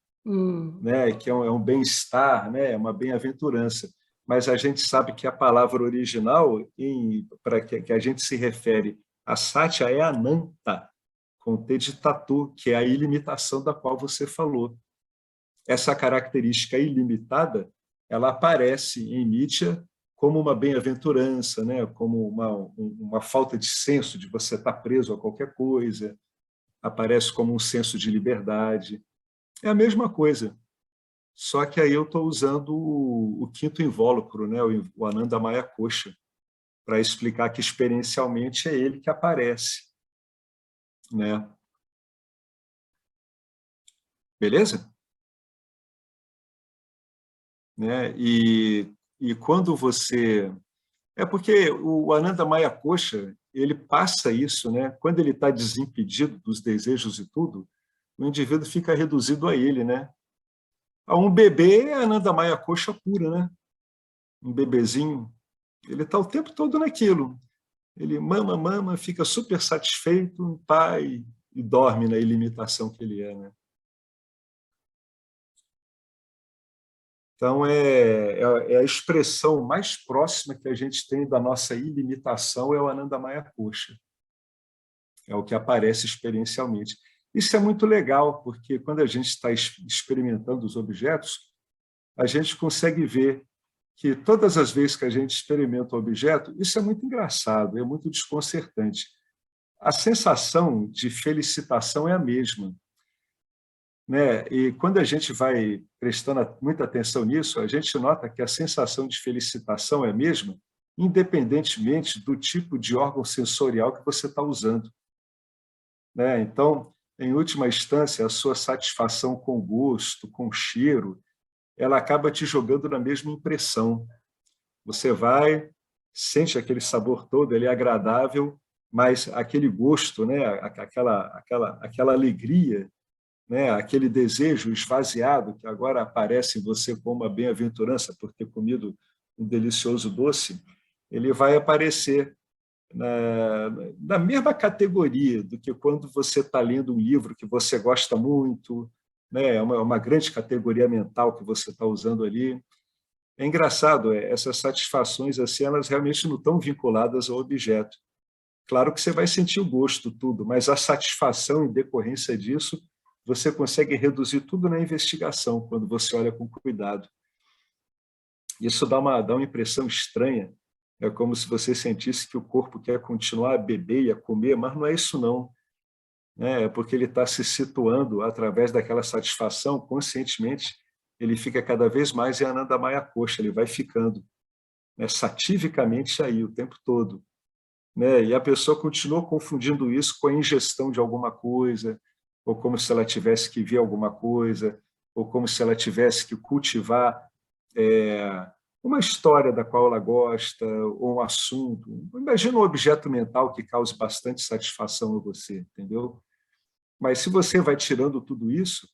né, que é um bem-estar, né, é uma bem-aventurança. Mas a gente sabe que a palavra original, para que a gente se refere a Satya, é Ananta, com T de tatu, que é a ilimitação da qual você falou. Essa característica ilimitada, ela aparece em Nietzsche como uma bem-aventurança, né? Como uma falta de senso de você estar preso a qualquer coisa, aparece como um senso de liberdade. É a mesma coisa, só que aí eu estou usando o quinto invólucro, né? O Anandamaya Kosha, para explicar que experiencialmente é ele que aparece, né? Beleza? Né? E quando você... É porque o Anandamaya Kosha, ele passa isso, né? Quando ele está desimpedido dos desejos e tudo, o indivíduo fica reduzido a ele, né? A um bebê é Anandamaya Kosha pura, né? Um bebezinho, ele está o tempo todo naquilo. Ele mama, mama, fica super satisfeito, tá, e dorme na ilimitação que ele é, né? Então, é a expressão mais próxima que a gente tem da nossa ilimitação é o Anandamaya Kosha. É o que aparece experiencialmente. Isso é muito legal, porque quando a gente está experimentando os objetos, a gente consegue ver que todas as vezes que a gente experimenta o objeto, isso é muito engraçado, é muito desconcertante. A sensação de felicitação é a mesma, né? E quando a gente vai prestando muita atenção nisso, a gente nota que a sensação de felicitação é a mesma, independentemente do tipo de órgão sensorial que você está usando, né? Então, em última instância, a sua satisfação com o gosto, com o cheiro, ela acaba te jogando na mesma impressão. Você vai, sente aquele sabor todo, ele é agradável, mas aquele gosto, né? aquela alegria, né? Aquele desejo esvaziado que agora aparece em você como uma bem-aventurança por ter comido um delicioso doce, ele vai aparecer na mesma categoria do que quando você está lendo um livro que você gosta muito, né? É uma grande categoria mental que você está usando ali. É engraçado, essas satisfações assim, elas realmente não estão vinculadas ao objeto. Claro que você vai sentir o gosto, tudo, mas a satisfação em decorrência disso, você consegue reduzir tudo na investigação, quando você olha com cuidado. Isso dá uma impressão estranha, é como se você sentisse que o corpo quer continuar a beber e a comer, mas não é isso não. É porque ele está se situando através daquela satisfação, conscientemente, ele fica cada vez mais em Anandamaya Kosha, ele vai ficando. né, sativicamente aí o tempo todo, né? E a pessoa continua confundindo isso com a ingestão de alguma coisa, ou como se ela tivesse que ver alguma coisa, ou como se ela tivesse que cultivar uma história da qual ela gosta, ou um assunto. Imagina um objeto mental que cause bastante satisfação a você, entendeu? Mas se você vai tirando tudo isso,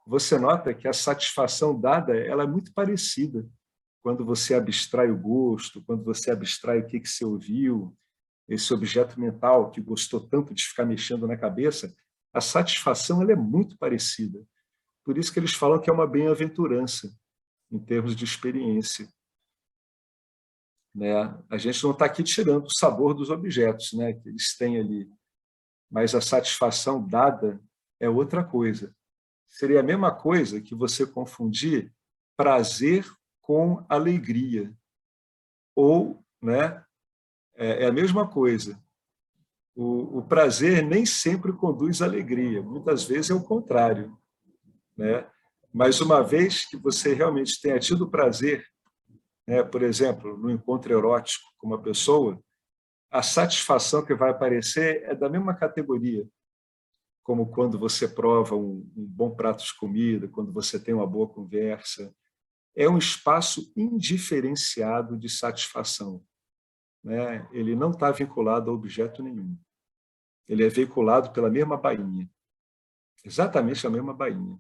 você nota que a satisfação dada ela é muito parecida. Quando você abstrai o gosto, quando você abstrai o que você ouviu, esse objeto mental que gostou tanto de ficar mexendo na cabeça, a satisfação ela é muito parecida. Por isso que eles falam que é uma bem-aventurança, em termos de experiência. Né? A gente não está aqui tirando o sabor dos objetos, né, que eles têm ali, mas a satisfação dada é outra coisa. Seria a mesma coisa que você confundir prazer com alegria. Ou, né, é a mesma coisa. O prazer nem sempre conduz à alegria, muitas vezes é o contrário, né? Mas uma vez que você realmente tenha tido prazer, né, por exemplo, no encontro erótico com uma pessoa, a satisfação que vai aparecer é da mesma categoria, como quando você prova um bom prato de comida, quando você tem uma boa conversa. É um espaço indiferenciado de satisfação, né? Ele não está vinculado a objeto nenhum. Ele é veiculado pela mesma bainha, exatamente a mesma bainha.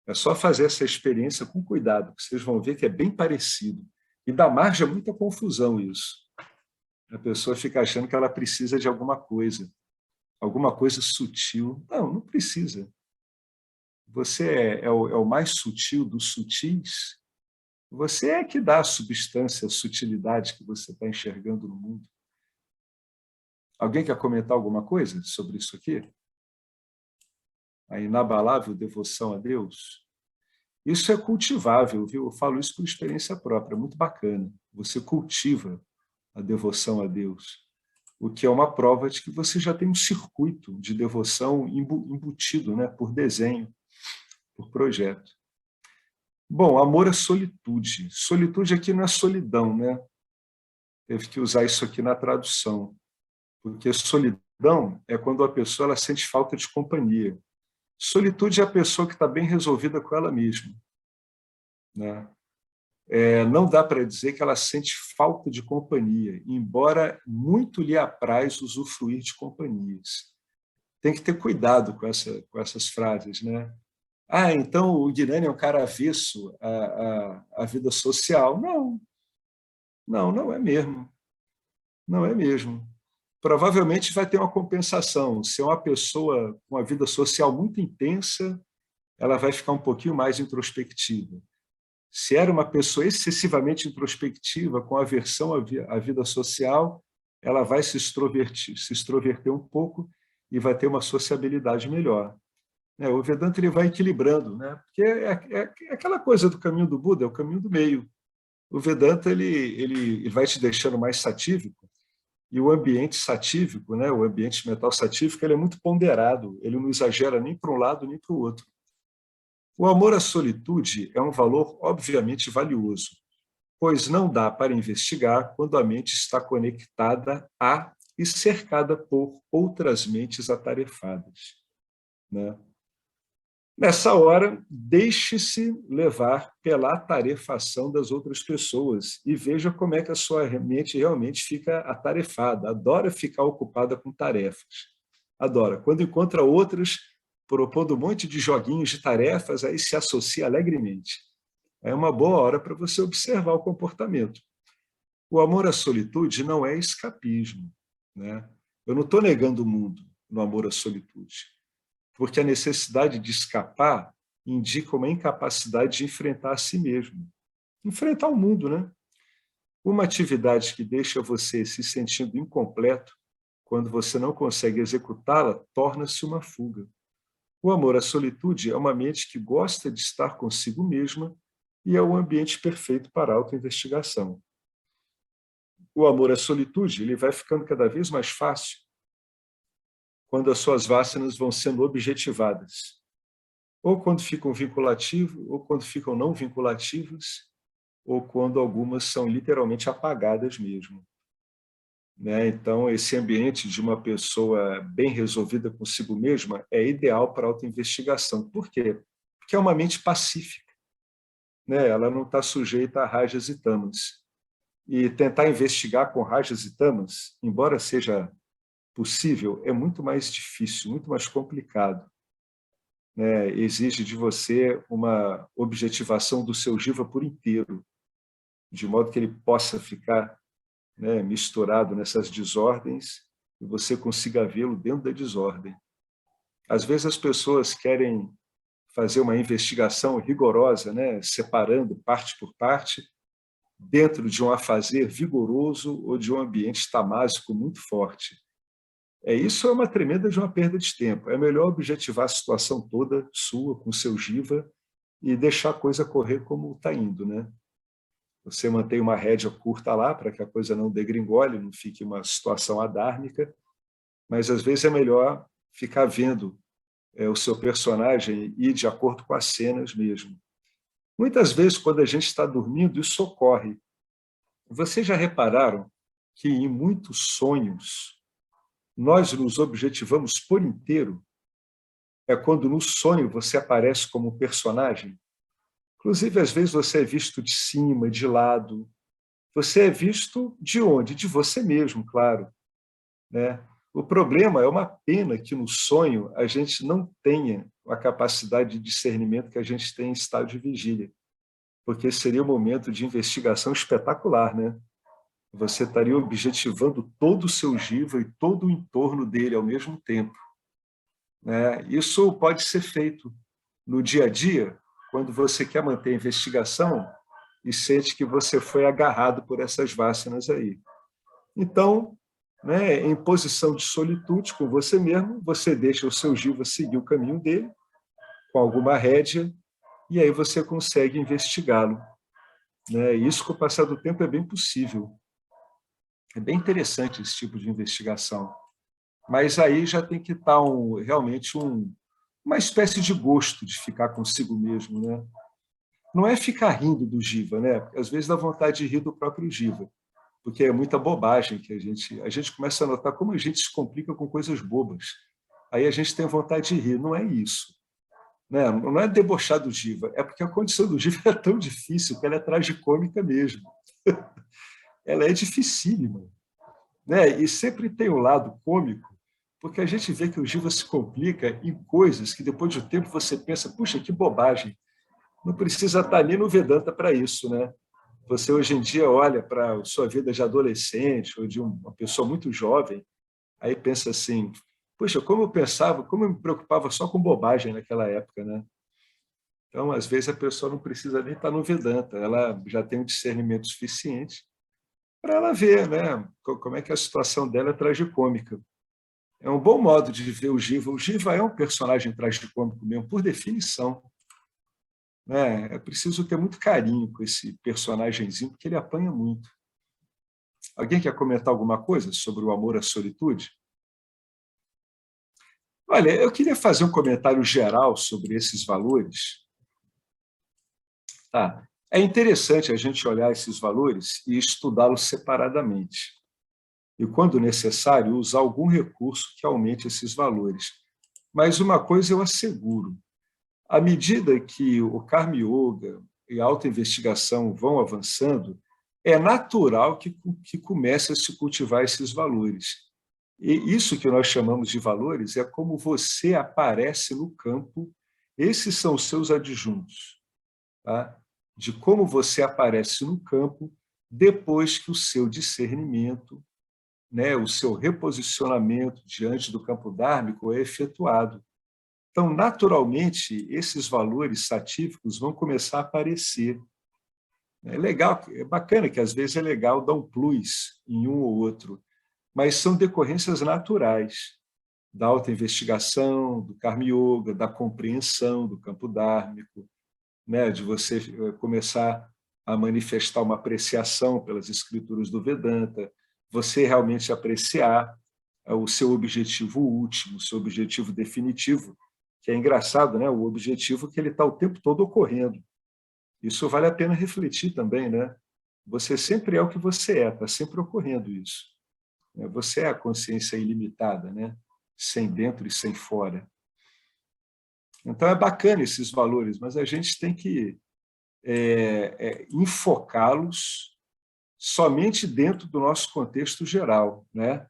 É só fazer essa experiência com cuidado, que vocês vão ver que é bem parecido. E dá margem a muita confusão isso. A pessoa fica achando que ela precisa de alguma coisa sutil. Não, não precisa. Você é o mais sutil dos sutis. Você é que dá a substância, a sutilidade que você está enxergando no mundo. Alguém quer comentar alguma coisa sobre isso aqui? A inabalável devoção a Deus? Isso é cultivável, viu? Eu falo isso por experiência própria, muito bacana. Você cultiva a devoção a Deus, o que é uma prova de que você já tem um circuito de devoção embutido, né, por desenho, por projeto. Bom, amor é solitude. Solitude aqui não é solidão, né? Teve que usar isso aqui na tradução, porque solidão é quando a pessoa ela sente falta de companhia. Solitude é a pessoa que está bem resolvida com ela mesma, né? Não dá para dizer que ela sente falta de companhia, embora muito lhe apraz usufruir de companhias. Tem que ter cuidado com essas frases, né? Ah, então o Guirani é um cara avesso à vida social. Não é mesmo. Não é mesmo. Provavelmente vai ter uma compensação. Se é uma pessoa com uma vida social muito intensa, ela vai ficar um pouquinho mais introspectiva. Se era uma pessoa excessivamente introspectiva, com aversão à vida social, ela vai se extroverter um pouco e vai ter uma sociabilidade melhor. O Vedanta ele vai equilibrando, né? Porque é aquela coisa do caminho do Buda, é o caminho do meio. O Vedanta ele vai te deixando mais satívico, e o ambiente satívico, né? O ambiente mental satívico, ele é muito ponderado, ele não exagera nem para um lado nem para o outro. O amor à solitude é um valor obviamente valioso, pois não dá para investigar quando a mente está conectada a e cercada por outras mentes atarefadas, né? Nessa hora, deixe-se levar pela atarefação das outras pessoas e veja como é que a sua mente realmente fica atarefada, adora ficar ocupada com tarefas. Adora. Quando encontra outras, propondo um monte de joguinhos de tarefas, aí se associa alegremente. É uma boa hora para você observar o comportamento. O amor à solitude não é escapismo, né? Eu não estou negando o mundo no amor à solitude, porque a necessidade de escapar indica uma incapacidade de enfrentar a si mesmo. Enfrentar o mundo, né? Uma atividade que deixa você se sentindo incompleto, quando você não consegue executá-la, torna-se uma fuga. O amor à solitude é uma mente que gosta de estar consigo mesma e é o ambiente perfeito para a autoinvestigação. O amor à solitude ele vai ficando cada vez mais fácil quando as suas vássanas vão sendo objetivadas, ou quando ficam vinculativas, ou quando ficam não vinculativas, ou quando algumas são literalmente apagadas mesmo. Né? Então, esse ambiente de uma pessoa bem resolvida consigo mesma é ideal para a autoinvestigação. Por quê? Porque é uma mente pacífica, né? Ela não está sujeita a rajas e tamas. E tentar investigar com rajas e tamas, embora seja possível, é muito mais difícil, muito mais complicado. Né? Exige de você uma objetivação do seu jiva por inteiro, de modo que ele possa ficar, né, misturado nessas desordens e você consiga vê-lo dentro da desordem. Às vezes as pessoas querem fazer uma investigação rigorosa, né, separando parte por parte, dentro de um afazer vigoroso ou de um ambiente tamásico muito forte. Isso é uma tremenda de uma perda de tempo. É melhor objetivar a situação toda sua, com seu jiva, e deixar a coisa correr como está indo. Né? Você mantém uma rédea curta lá, para que a coisa não degringole, não fique uma situação adármica, mas às vezes é melhor ficar vendo o seu personagem ir de acordo com as cenas mesmo. Muitas vezes, quando a gente está dormindo, isso ocorre. Vocês já repararam que em muitos sonhos nós nos objetivamos por inteiro? É quando no sonho você aparece como personagem. Inclusive, às vezes você é visto de cima, de lado. Você é visto de onde? De você mesmo, claro. Né? O problema é uma pena que no sonho a gente não tenha a capacidade de discernimento que a gente tem em estado de vigília, porque seria um momento de investigação espetacular, né? Você estaria objetivando todo o seu jiva e todo o entorno dele ao mesmo tempo. Né? Isso pode ser feito no dia a dia, quando você quer manter a investigação e sente que você foi agarrado por essas vássanas aí. Então, né, em posição de solitude com você mesmo, você deixa o seu jiva seguir o caminho dele, com alguma rédea, e aí você consegue investigá-lo. Né? E isso, com o passar do tempo, é bem possível. É bem interessante esse tipo de investigação. Mas aí já tem que estar realmente uma espécie de gosto de ficar consigo mesmo. Né? Não é ficar rindo do jiva, né? Porque às vezes dá vontade de rir do próprio jiva, porque é muita bobagem que a gente começa a notar como a gente se complica com coisas bobas. Aí a gente tem vontade de rir. Não é isso. Né? Não é debochar do jiva, é porque a condição do jiva é tão difícil que ela é tragicômica mesmo. Ela é dificílima. Né? E sempre tem o lado cômico, porque a gente vê que o jiva se complica em coisas que depois de um tempo você pensa, puxa, que bobagem. Não precisa estar nem no Vedanta para isso, né? Você hoje em dia olha para a sua vida de adolescente ou de uma pessoa muito jovem, aí pensa assim, puxa, como eu pensava, como eu me preocupava só com bobagem naquela época, né? Então, às vezes, a pessoa não precisa nem estar no Vedanta, ela já tem um discernimento suficiente para ela ver, né, como é que a situação dela é tragicômica. É um bom modo de ver o Jiva. O Jiva é um personagem tragicômico mesmo, por definição. Né? É preciso ter muito carinho com esse personagemzinho, porque ele apanha muito. Alguém quer comentar alguma coisa sobre o amor à solitude? Olha, eu queria fazer um comentário geral sobre esses valores. Tá. É interessante a gente olhar esses valores e estudá-los separadamente. E, quando necessário, usar algum recurso que aumente esses valores. Mas uma coisa eu asseguro, à medida que o Karma Yoga e a autoinvestigação vão avançando, é natural que comece a se cultivar esses valores. E isso que nós chamamos de valores é como você aparece no campo, esses são os seus adjuntos, tá? De como você aparece no campo depois que o seu discernimento, né, o seu reposicionamento diante do campo dármico é efetuado. Então, naturalmente, esses valores satíficos vão começar a aparecer. É legal, é bacana que às vezes é legal dar um plus em um ou outro, mas são decorrências naturais da autoinvestigação, do Karma Yoga, da compreensão do campo dármico, né, de você começar a manifestar uma apreciação pelas escrituras do Vedanta, você realmente apreciar o seu objetivo último, o seu objetivo definitivo, que é engraçado, né? O objetivo que ele está o tempo todo ocorrendo. Isso vale a pena refletir também, né? Você sempre é o que você é, está sempre ocorrendo isso. Você é a consciência ilimitada, né? Sem dentro e sem fora. Então, é bacana esses valores, mas a gente tem que enfocá-los somente dentro do nosso contexto geral, né?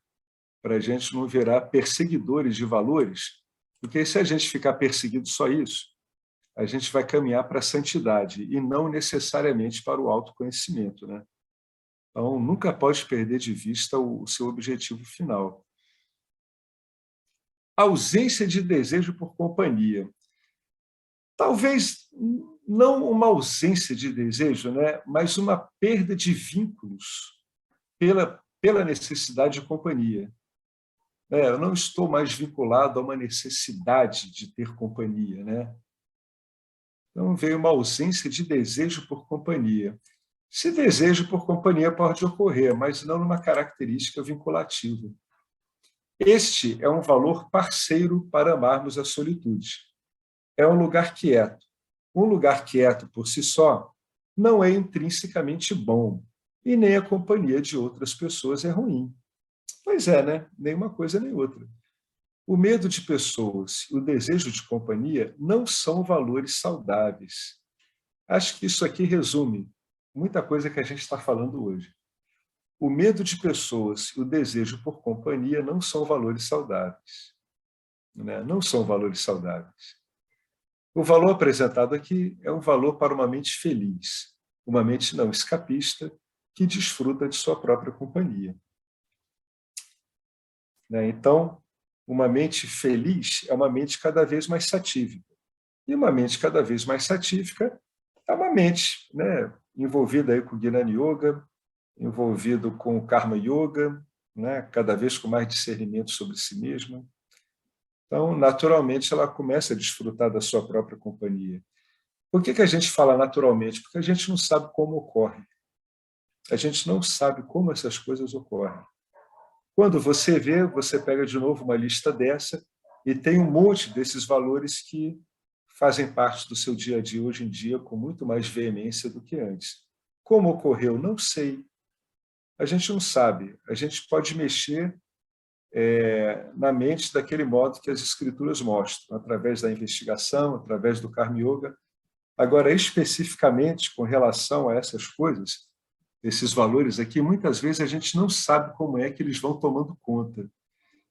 Para a gente não virar perseguidores de valores, porque se a gente ficar perseguindo só isso, a gente vai caminhar para a santidade e não necessariamente para o autoconhecimento, né? Então, nunca pode perder de vista o seu objetivo final. Ausência de desejo por companhia. Talvez não uma ausência de desejo, né? Mas uma perda de vínculos pela necessidade de companhia. Eu não estou mais vinculado a uma necessidade de ter companhia, né? Então, veio uma ausência de desejo por companhia. Esse desejo por companhia pode ocorrer, mas não numa característica vinculativa. Este é um valor parceiro para amarmos a solitude. É um lugar quieto. Um lugar quieto, por si só, não é intrinsecamente bom, e nem a companhia de outras pessoas é ruim. Pois é, né? Nem uma coisa nem outra. O medo de pessoas e o desejo de companhia não são valores saudáveis. Acho que isso aqui resume muita coisa que a gente está falando hoje. O medo de pessoas e o desejo por companhia não são valores saudáveis. Né? Não são valores saudáveis. O valor apresentado aqui é um valor para uma mente feliz, uma mente não escapista, que desfruta de sua própria companhia. Então, uma mente feliz é uma mente cada vez mais satívica. E uma mente cada vez mais satífica é uma mente, né, envolvida aí com o Gnana Yoga, envolvido com o Karma Yoga, né, cada vez com mais discernimento sobre si mesma. Então, naturalmente, ela começa a desfrutar da sua própria companhia. Por que a gente fala naturalmente? Porque a gente não sabe como ocorre. A gente não sabe como essas coisas ocorrem. Quando você vê, você pega de novo uma lista dessa e tem um monte desses valores que fazem parte do seu dia a dia hoje em dia com muito mais veemência do que antes. Como ocorreu? Não sei. A gente não sabe. A gente pode mexer na mente daquele modo que as escrituras mostram, através da investigação, através do Karma Yoga. Agora, especificamente com relação a essas coisas, esses valores aqui, muitas vezes a gente não sabe como é que eles vão tomando conta.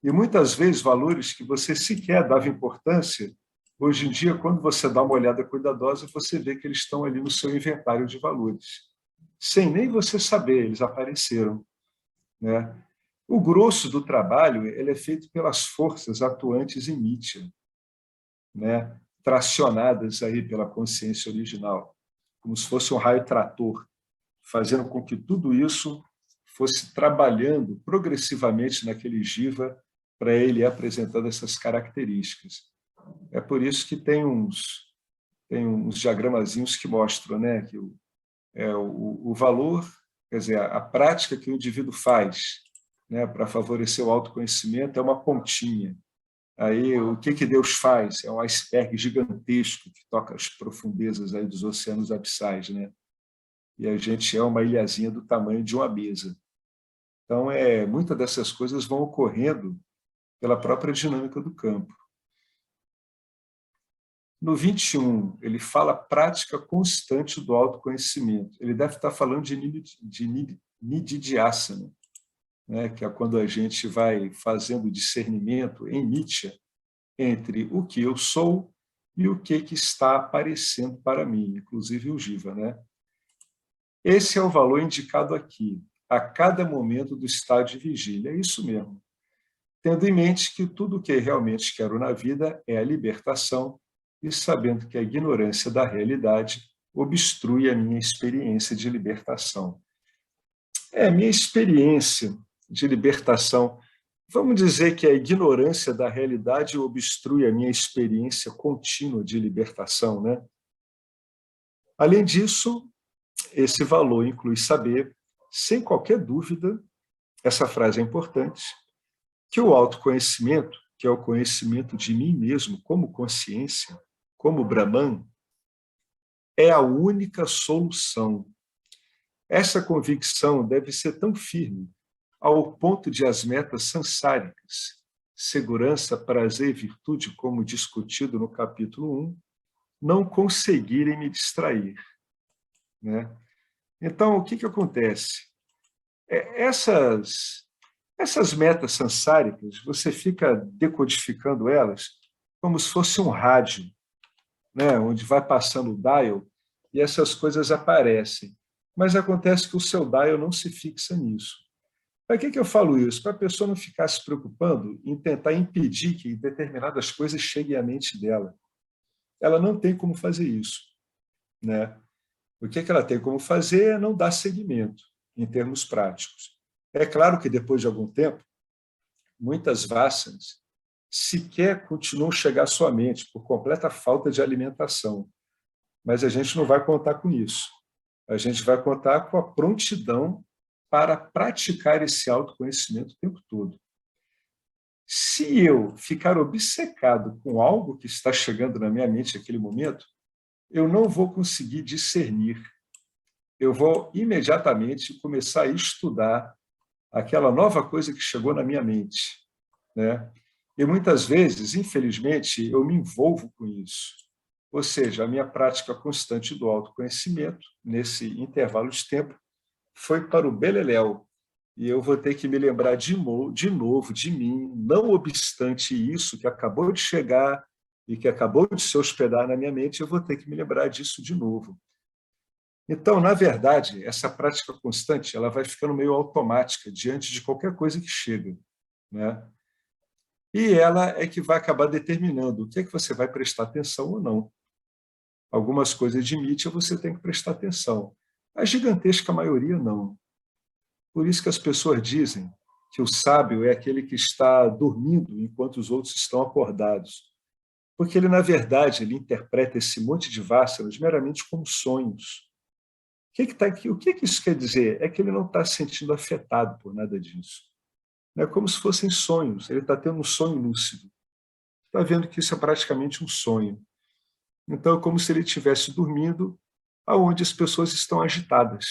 E muitas vezes valores que você sequer dava importância, hoje em dia, quando você dá uma olhada cuidadosa, você vê que eles estão ali no seu inventário de valores. Sem nem você saber, eles apareceram. Né? O grosso do trabalho ele é feito pelas forças atuantes em Nitya, né? Tracionadas aí pela consciência original, como se fosse um raio trator, fazendo com que tudo isso fosse trabalhando progressivamente naquele jiva para ele ir apresentando essas características. É por isso que tem uns diagramazinhos que mostram, né, que o valor, quer dizer, a prática que o indivíduo faz, né, para favorecer o autoconhecimento é uma pontinha. Aí, o que Deus faz? É um iceberg gigantesco que toca as profundezas aí dos oceanos abissais, né? E a gente é uma ilhazinha do tamanho de uma mesa. Então, muitas dessas coisas vão ocorrendo pela própria dinâmica do campo. No 21, ele fala prática constante do autoconhecimento. Ele deve estar falando de Nididhyasana, né, que é quando a gente vai fazendo discernimento em Nitya entre o que eu sou e o que está aparecendo para mim, inclusive o jiva, né? Esse é o valor indicado aqui, a cada momento do estado de vigília. É isso mesmo. Tendo em mente que tudo o que realmente quero na vida é a libertação e sabendo que a ignorância da realidade obstrui a minha experiência de libertação. Minha experiência de libertação. Vamos dizer que a ignorância da realidade obstrui a minha experiência contínua de libertação, né? Além disso, esse valor inclui saber, sem qualquer dúvida, essa frase é importante, que o autoconhecimento, que é o conhecimento de mim mesmo como consciência, como Brahman, é a única solução. Essa convicção deve ser tão firme ao ponto de as metas sansáricas, segurança, prazer e virtude, como discutido no capítulo 1, não conseguirem me distrair, né? Então, o que acontece? Essas metas sansáricas, você fica decodificando elas como se fosse um rádio, né? Onde vai passando o dial e essas coisas aparecem. Mas acontece que o seu dial não se fixa nisso. Para que eu falo isso? Para a pessoa não ficar se preocupando em tentar impedir que determinadas coisas cheguem à mente dela. Ela não tem como fazer isso, né? O que ela tem como fazer é não dar seguimento, em termos práticos. É claro que, depois de algum tempo, muitas vasanas sequer continuam a chegar à sua mente, por completa falta de alimentação. Mas a gente não vai contar com isso. A gente vai contar com a prontidão para praticar esse autoconhecimento o tempo todo. Se eu ficar obcecado com algo que está chegando na minha mente naquele momento, eu não vou conseguir discernir. Eu vou imediatamente começar a estudar aquela nova coisa que chegou na minha mente, né? E muitas vezes, infelizmente, eu me envolvo com isso. Ou seja, a minha prática constante do autoconhecimento, nesse intervalo de tempo, foi para o beleléu. E eu vou ter que me lembrar de novo de mim, não obstante isso que acabou de chegar e que acabou de se hospedar na minha mente, eu vou ter que me lembrar disso de novo. Então, na verdade, essa prática constante ela vai ficando meio automática diante de qualquer coisa que chega, né? E ela é que vai acabar determinando o que é que você vai prestar atenção ou não. Algumas coisas de Nietzsche você tem que prestar atenção. A gigantesca maioria, não. Por isso que as pessoas dizem que o sábio é aquele que está dormindo enquanto os outros estão acordados. Porque ele, na verdade, ele interpreta esse monte de vássanas meramente como sonhos. O que isso quer dizer? É que ele não está se sentindo afetado por nada disso. É como se fossem sonhos. Ele está tendo um sonho lúcido. Está vendo que isso é praticamente um sonho. Então, é como se ele estivesse dormindo aonde as pessoas estão agitadas,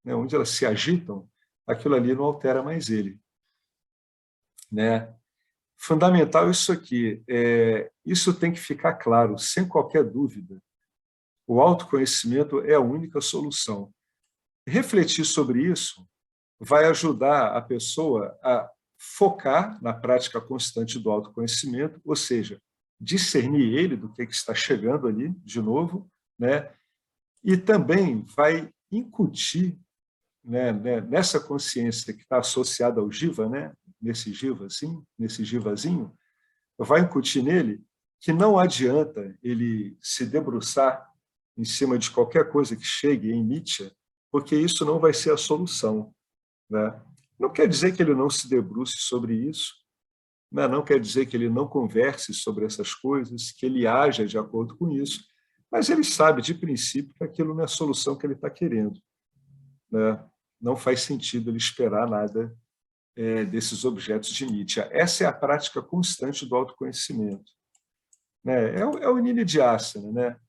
né? Onde elas se agitam, aquilo ali não altera mais ele, né? Fundamental isso aqui. Isso tem que ficar claro, sem qualquer dúvida. O autoconhecimento é a única solução. Refletir sobre isso vai ajudar a pessoa a focar na prática constante do autoconhecimento, ou seja, discernir ele do que está chegando ali, de novo, né? E também vai incutir, né, nessa consciência que está associada ao jiva, né? Nesse jivazinho, vai incutir nele que não adianta ele se debruçar em cima de qualquer coisa que chegue em Nietzsche, porque isso não vai ser a solução, né? Não quer dizer que ele não se debruce sobre isso, né? Não quer dizer que ele não converse sobre essas coisas, que ele haja de acordo com isso, mas ele sabe, de princípio, que aquilo não é a solução que ele está querendo, né? Não faz sentido ele esperar nada desses objetos de Nietzsche. Essa é a prática constante do autoconhecimento, né? É o Nididhyasana, né?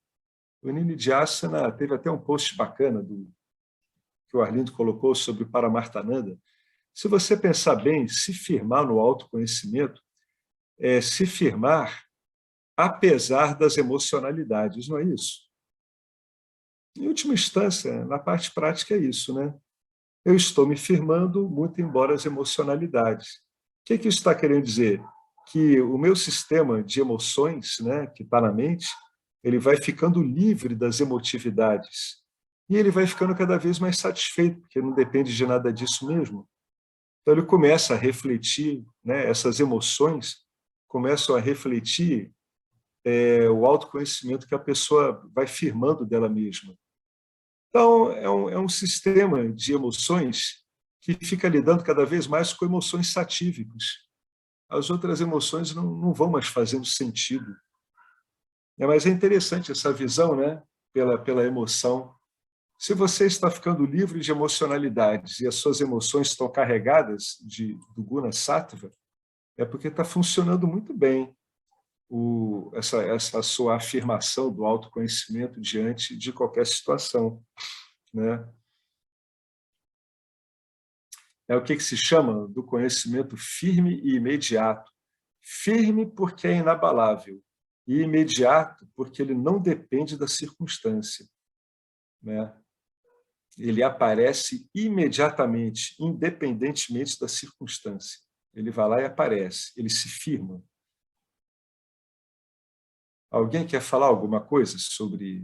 O Nididhyasana teve até um post bacana que o Arlindo colocou sobre o Paramartananda. Se você pensar bem, se firmar no autoconhecimento é se firmar apesar das emocionalidades, não é isso? Em última instância, na parte prática é isso, né? Eu estou me firmando muito embora as emocionalidades. O que isso está querendo dizer? Que o meu sistema de emoções, né, que está na mente, ele vai ficando livre das emotividades. E ele vai ficando cada vez mais satisfeito, porque não depende de nada disso mesmo. Então, ele começa a refletir, né, essas emoções começam a refletir o autoconhecimento que a pessoa vai firmando dela mesma. Então, é um sistema de emoções que fica lidando cada vez mais com emoções satívicas. As outras emoções não vão mais fazendo sentido. Mas é interessante essa visão, né, pela emoção. Se você está ficando livre de emocionalidades e as suas emoções estão carregadas do guna sattva, é porque está funcionando muito bem essa sua afirmação do autoconhecimento diante de qualquer situação, né? É o que se chama do conhecimento firme e imediato. Firme porque é inabalável, e imediato porque ele não depende da circunstância, né? Ele aparece imediatamente, independentemente da circunstância. Ele vai lá e aparece, ele se firma. Alguém quer falar alguma coisa sobre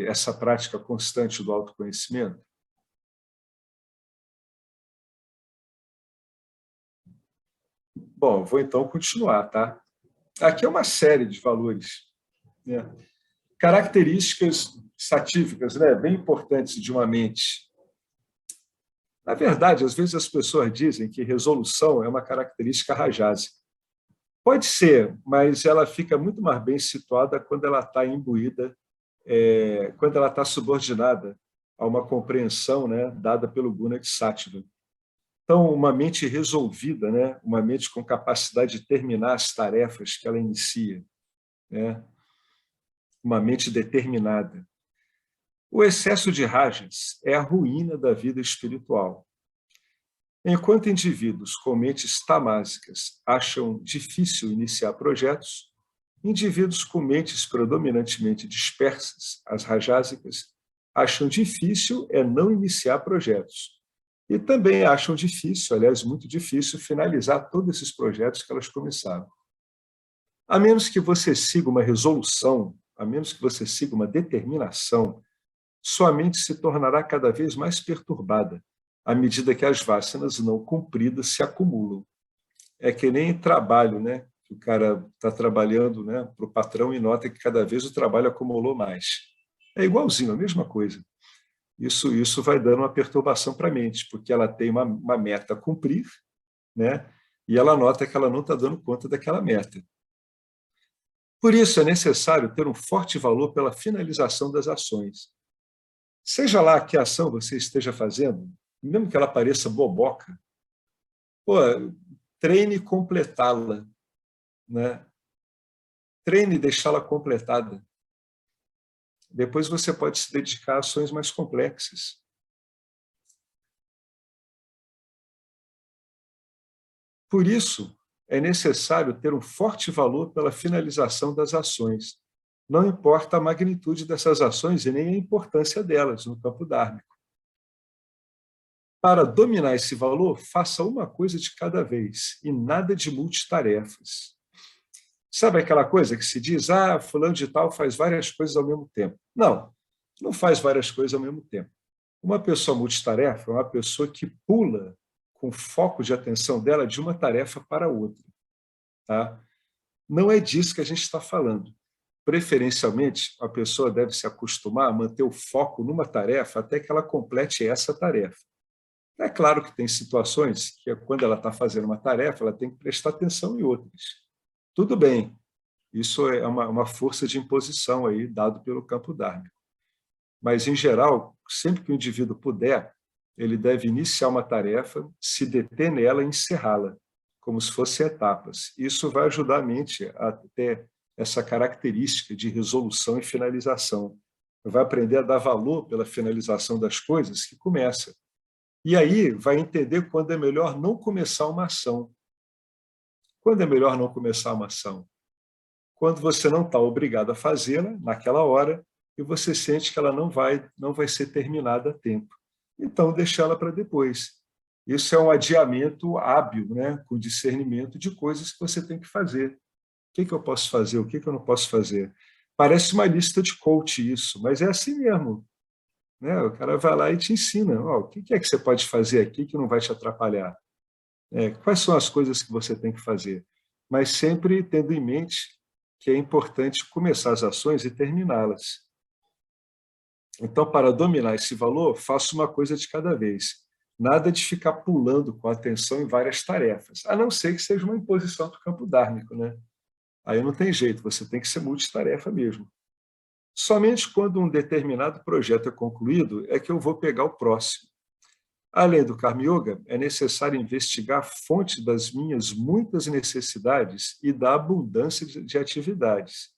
essa prática constante do autoconhecimento? Bom, vou então continuar, tá? Aqui é uma série de valores, né? Características satíficas, né? Bem importantes de uma mente. Na verdade, às vezes as pessoas dizem que resolução é uma característica rajásica. Pode ser, mas ela fica muito mais bem situada quando ela está imbuída, quando ela está subordinada a uma compreensão, né, dada pelo Guna de Sattva. Então, uma mente resolvida, né, uma mente com capacidade de terminar as tarefas que ela inicia, né, uma mente determinada. O excesso de rajas é a ruína da vida espiritual. Enquanto indivíduos com mentes tamásicas acham difícil iniciar projetos, indivíduos com mentes predominantemente dispersas, as rajásicas, acham difícil não iniciar projetos. E também acham difícil, aliás, muito difícil, finalizar todos esses projetos que elas começaram. A menos que você siga uma resolução, a menos que você siga uma determinação, sua mente se tornará cada vez mais perturbada, à medida que as vasanas não cumpridas se acumulam. É que nem trabalho, né? O cara está trabalhando, né, para o patrão e nota que cada vez o trabalho acumulou mais. É igualzinho, a mesma coisa. Isso vai dando uma perturbação para a mente, porque ela tem uma meta a cumprir, né? E ela nota que ela não está dando conta daquela meta. Por isso, é necessário ter um forte valor pela finalização das ações. Seja lá que ação você esteja fazendo, mesmo que ela pareça boboca, treine completá-la, né? Treine deixá-la completada. Depois você pode se dedicar a ações mais complexas. Por isso, é necessário ter um forte valor pela finalização das ações. Não importa a magnitude dessas ações e nem a importância delas no campo dármico. Para dominar esse valor, faça uma coisa de cada vez e nada de multitarefas. Sabe aquela coisa que se diz, fulano de tal faz várias coisas ao mesmo tempo? Não, não faz várias coisas ao mesmo tempo. Uma pessoa multitarefa é uma pessoa que pula com o foco de atenção dela de uma tarefa para outra. Tá? Não é disso que a gente está falando. Preferencialmente, a pessoa deve se acostumar a manter o foco numa tarefa até que ela complete essa tarefa. É claro que tem situações que, quando ela está fazendo uma tarefa, ela tem que prestar atenção em outras. Tudo bem, isso é uma força de imposição aí, dado pelo campo dármico. Mas, em geral, sempre que o indivíduo puder, ele deve iniciar uma tarefa, se deter nela e encerrá-la, como se fossem etapas. Isso vai ajudar a mente a ter essa característica de resolução e finalização. Vai aprender a dar valor pela finalização das coisas que começa. E aí vai entender quando é melhor não começar uma ação. Quando é melhor não começar uma ação? Quando você não está obrigado a fazê-la naquela hora e você sente que ela não vai ser terminada a tempo. Então, deixa ela para depois. Isso é um adiamento hábil, né, com discernimento de coisas que você tem que fazer. O que eu posso fazer? O que eu não posso fazer? Parece uma lista de coach isso, mas é assim mesmo. Né? O cara vai lá e te ensina. O que é que você pode fazer aqui que não vai te atrapalhar? Quais são as coisas que você tem que fazer? Mas sempre tendo em mente que é importante começar as ações e terminá-las. Então, para dominar esse valor, faça uma coisa de cada vez. Nada de ficar pulando com atenção em várias tarefas, a não ser que seja uma imposição do campo dármico, né? Aí não tem jeito, você tem que ser multitarefa mesmo. Somente quando um determinado projeto é concluído é que eu vou pegar o próximo. Além do Karma Yoga, é necessário investigar a fonte das minhas muitas necessidades e da abundância de atividades.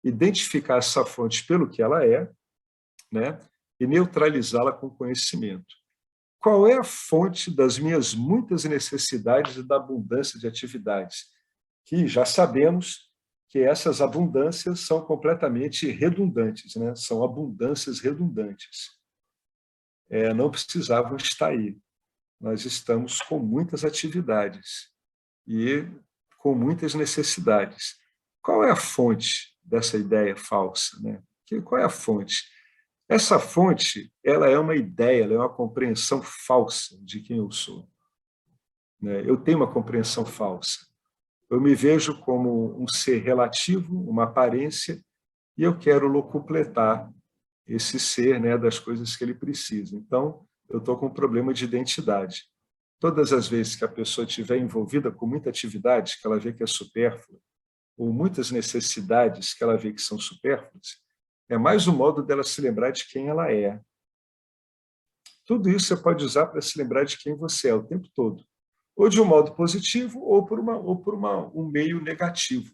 Identificar essa fonte pelo que ela é, né? E neutralizá-la com conhecimento. Qual é a fonte das minhas muitas necessidades e da abundância de atividades? Que já sabemos que essas abundâncias são completamente redundantes, né? São abundâncias redundantes. Não precisavam estar aí. Nós estamos com muitas atividades e com muitas necessidades. Qual é a fonte dessa ideia falsa, né? Qual é a fonte? Essa fonte, ela é uma ideia, ela é uma compreensão falsa de quem eu sou. Eu tenho uma compreensão falsa. Eu me vejo como um ser relativo, uma aparência, e eu quero locupletar esse ser, né, das coisas que ele precisa. Então, eu estou com um problema de identidade. Todas as vezes que a pessoa estiver envolvida com muita atividade, que ela vê que é supérflua, ou muitas necessidades que ela vê que são supérfluas, é mais um modo dela se lembrar de quem ela é. Tudo isso você pode usar para se lembrar de quem você é o tempo todo. Ou de um modo positivo, ou por um meio negativo.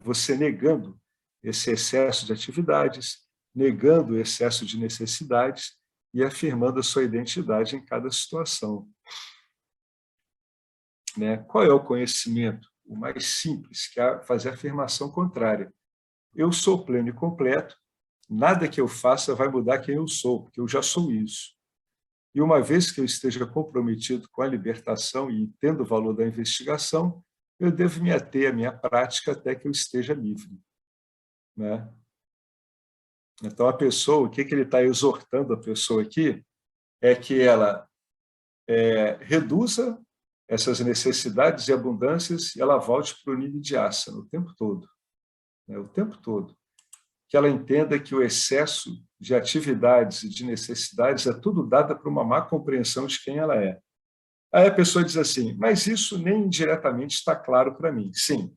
Você negando esse excesso de atividades, negando o excesso de necessidades e afirmando a sua identidade em cada situação. Qual é o conhecimento? O mais simples, que é fazer a afirmação contrária. Eu sou pleno e completo, nada que eu faça vai mudar quem eu sou, porque eu já sou isso. E uma vez que eu esteja comprometido com a libertação e entendo o valor da investigação, eu devo me ater à minha prática até que eu esteja livre. Então, a pessoa, o que ele está exortando a pessoa aqui é que ela reduza essas necessidades e abundâncias e ela volte para o nível de asana o tempo todo. O tempo todo. Que ela entenda que o excesso de atividades e de necessidades é tudo dado por uma má compreensão de quem ela é. Aí a pessoa diz assim, mas isso nem indiretamente está claro para mim. Sim,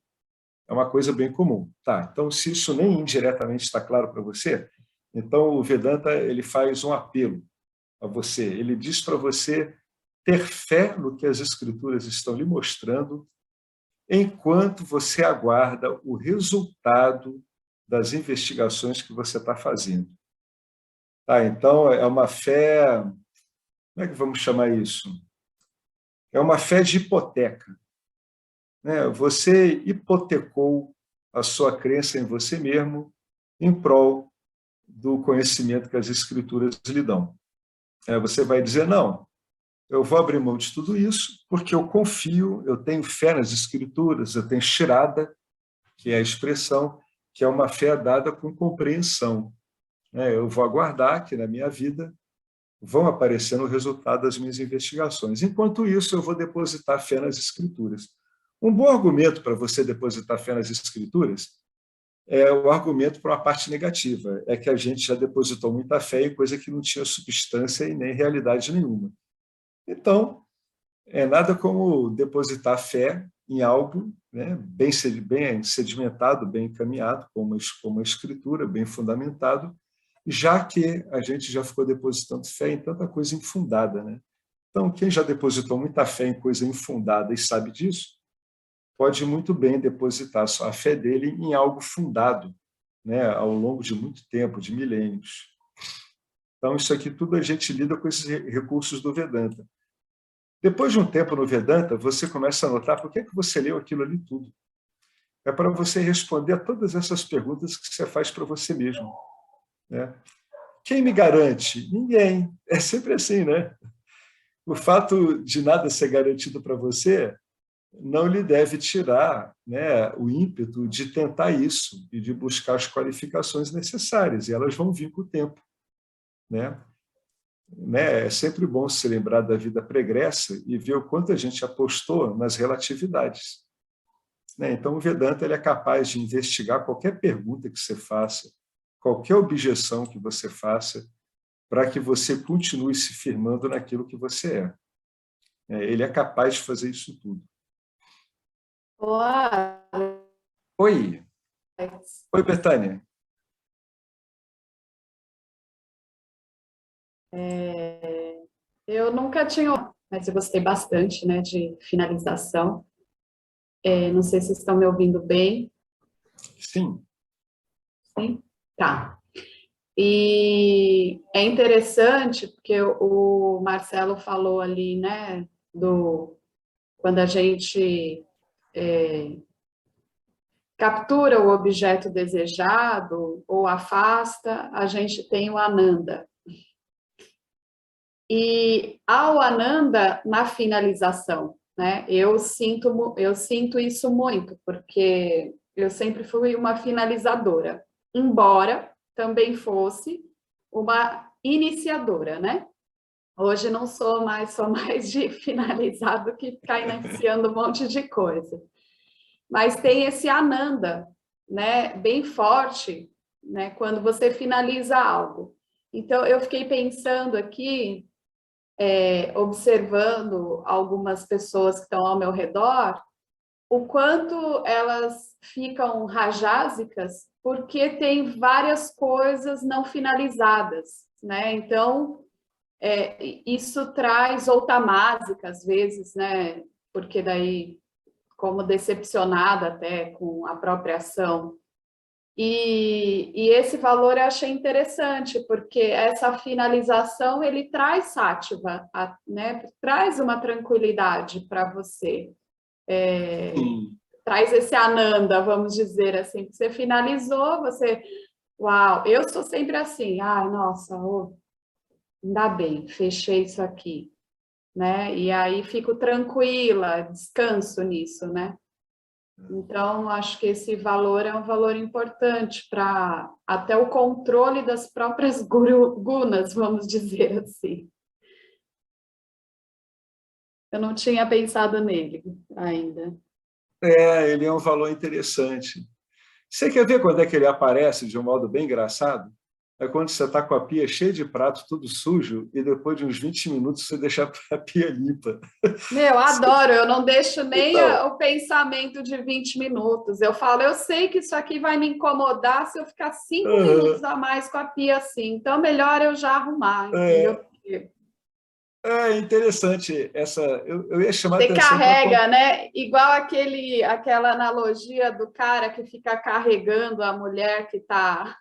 é uma coisa bem comum. Tá, então, se isso nem indiretamente está claro para você, então o Vedanta ele faz um apelo a você. Ele diz para você ter fé no que as escrituras estão lhe mostrando, enquanto você aguarda o resultado das investigações que você está fazendo. Então, é uma fé... Como é que vamos chamar isso? É uma fé de hipoteca. Você hipotecou a sua crença em você mesmo em prol do conhecimento que as escrituras lhe dão. Você vai dizer, não, eu vou abrir mão de tudo isso porque eu confio, eu tenho fé nas escrituras, eu tenho shraddha, que é a expressão, que é uma fé dada com compreensão. Eu vou aguardar que na minha vida vão aparecendo o resultado das minhas investigações. Enquanto isso, eu vou depositar fé nas escrituras. Um bom argumento para você depositar fé nas escrituras é o argumento para uma parte negativa, é que a gente já depositou muita fé em coisa que não tinha substância e nem realidade nenhuma. Então, é nada como depositar fé em algo, bem sedimentado, bem encaminhado, como uma escritura, bem fundamentado, já que a gente já ficou depositando fé em tanta coisa infundada. Então, quem já depositou muita fé em coisa infundada e sabe disso, pode muito bem depositar a fé dele em algo fundado, ao longo de muito tempo, de milênios. Então, isso aqui tudo a gente lida com esses recursos do Vedanta. Depois de um tempo no Vedanta, você começa a notar por que você leu aquilo ali tudo. É para você responder a todas essas perguntas que você faz para você mesmo. Quem me garante? Ninguém. É sempre assim, né? O fato de nada ser garantido para você não lhe deve tirar o ímpeto de tentar isso e de buscar as qualificações necessárias, e elas vão vir com o tempo. É sempre bom se lembrar da vida pregressa e ver o quanto a gente apostou nas relatividades. Então, o Vedanta ele é capaz de investigar qualquer pergunta que você faça, qualquer objeção que você faça, para que você continue se firmando naquilo que você é. Ele é capaz de fazer isso tudo. Oi. Oi, Betânia. Eu nunca tinha, mas eu gostei bastante, né, de finalização. Não sei se estão me ouvindo bem. Sim. Sim? Tá. E é interessante, porque o Marcelo falou ali, né, quando a gente captura o objeto desejado ou afasta, a gente tem o Ananda. E ao Ananda na finalização, né? Eu sinto isso muito, porque eu sempre fui uma finalizadora, embora também fosse uma iniciadora, né? Hoje não sou mais de finalizar do que ficar iniciando um monte de coisa. Mas tem esse Ananda, né, bem forte, né, quando você finaliza algo. Então, eu fiquei pensando aqui, observando algumas pessoas que estão ao meu redor, o quanto elas ficam rajásicas, porque tem várias coisas não finalizadas, né? Então, isso traz, ou tamásica, às vezes, né? Porque daí, como decepcionada até com a própria ação. E esse valor eu achei interessante, porque essa finalização, ele traz sátiva, né? Traz uma tranquilidade para você. Traz esse ananda, vamos dizer assim. Você finalizou, você... Uau, eu sou sempre assim. Ai, nossa, ainda bem, fechei isso aqui. Né? E aí fico tranquila, descanso nisso, né? Então, acho que esse valor é um valor importante para até o controle das próprias gunas, vamos dizer assim. Eu não tinha pensado nele ainda. Ele é um valor interessante. Você quer ver quando é que ele aparece de um modo bem engraçado? É quando você está com a pia cheia de prato, tudo sujo, e depois de uns 20 minutos você deixa a pia limpa. Meu, adoro, eu não deixo nem Então, o pensamento de 20 minutos. Eu falo, eu sei que isso aqui vai me incomodar se eu ficar 5 minutos a mais com a pia assim. Então, melhor eu já arrumar, entendeu? É interessante essa. Eu ia chamar a Você atenção para. carrega, né? Igual aquela analogia do cara que fica carregando a mulher que estava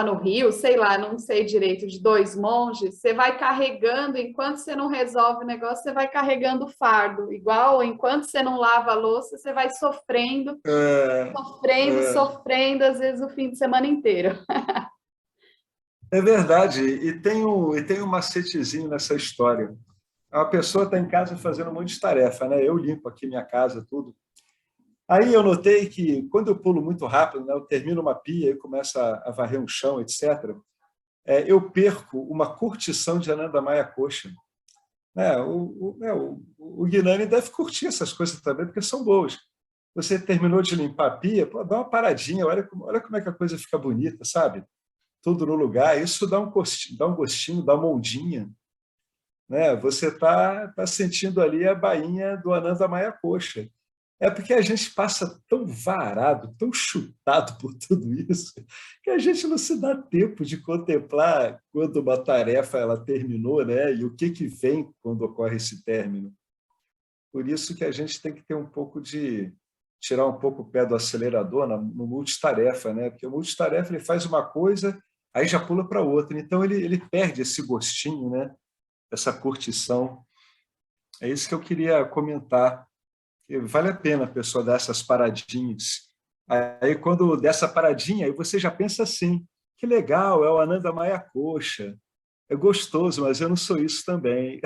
no rio, sei lá, não sei direito, de 2 monges. Você vai carregando, enquanto você não resolve o negócio, você vai carregando o fardo. Igual, enquanto você não lava a louça, você vai sofrendo, sofrendo, às vezes o fim de semana inteiro. É verdade, e tem um macetezinho nessa história. A pessoa está em casa fazendo um monte de tarefa, né? Eu limpo aqui minha casa, tudo. Aí eu notei que, quando eu pulo muito rápido, né, eu termino uma pia e começo a varrer um chão, etc., eu perco uma curtição de Ananda Maya Kosha. O Guilherme deve curtir essas coisas também, porque são boas. Você terminou de limpar a pia, pô, dá uma paradinha, olha como é que a coisa fica bonita, sabe? Tudo no lugar, isso dá um gostinho, dá uma ondinha. Né? Você tá sentindo ali a bainha do Ananda Maya Kosha. É porque a gente passa tão varado, tão chutado por tudo isso, que a gente não se dá tempo de contemplar quando uma tarefa ela terminou, né? E o que vem quando ocorre esse término. Por isso que a gente tem que ter um pouco de tirar um pouco o pé do acelerador no multitarefa, né? Porque o multitarefa ele faz uma coisa, aí já pula para outra. Então ele perde esse gostinho, né? Essa curtição. É isso que eu queria comentar. Vale a pena a pessoa dar essas paradinhas. Aí, quando dessa paradinha, aí você já pensa assim, que legal, é o Ananda Maya Kosha. É gostoso, mas eu não sou isso também.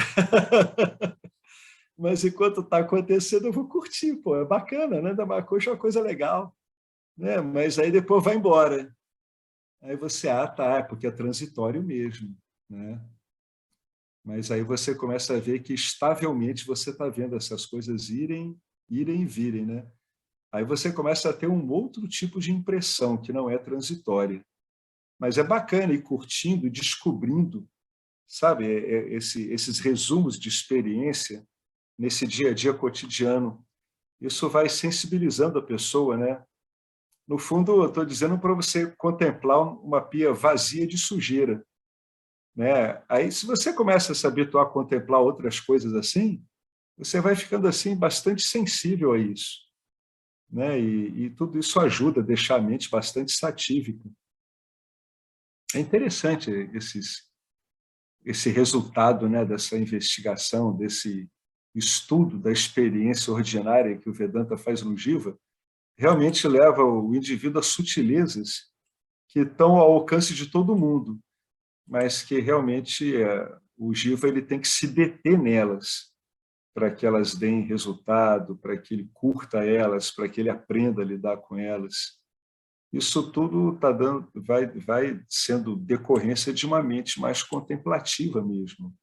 Mas enquanto está acontecendo, eu vou curtir, pô, é bacana, Ananda Maya Kosha é uma coisa legal. Né? Mas aí depois vai embora. Aí você, tá, é porque é transitório mesmo. Né? Mas aí você começa a ver que estavelmente você está vendo essas coisas irem e virem, né? Aí você começa a ter um outro tipo de impressão que não é transitória. Mas é bacana ir curtindo, descobrindo, sabe, esses resumos de experiência nesse dia a dia cotidiano. Isso vai sensibilizando a pessoa, né? No fundo, eu estou dizendo para você contemplar uma pia vazia de sujeira. né? Aí, se você começa a se habituar a contemplar outras coisas assim, você vai ficando assim bastante sensível a isso, né? E tudo isso ajuda a deixar a mente bastante satívica. É interessante esse resultado, né, dessa investigação, desse estudo da experiência ordinária que o Vedanta faz no Jiva, realmente leva o indivíduo a sutilezas que estão ao alcance de todo mundo, mas que realmente o Jiva ele tem que se deter nelas para que elas deem resultado, para que ele curta elas, para que ele aprenda a lidar com elas. Isso tudo vai sendo decorrência de uma mente mais contemplativa mesmo,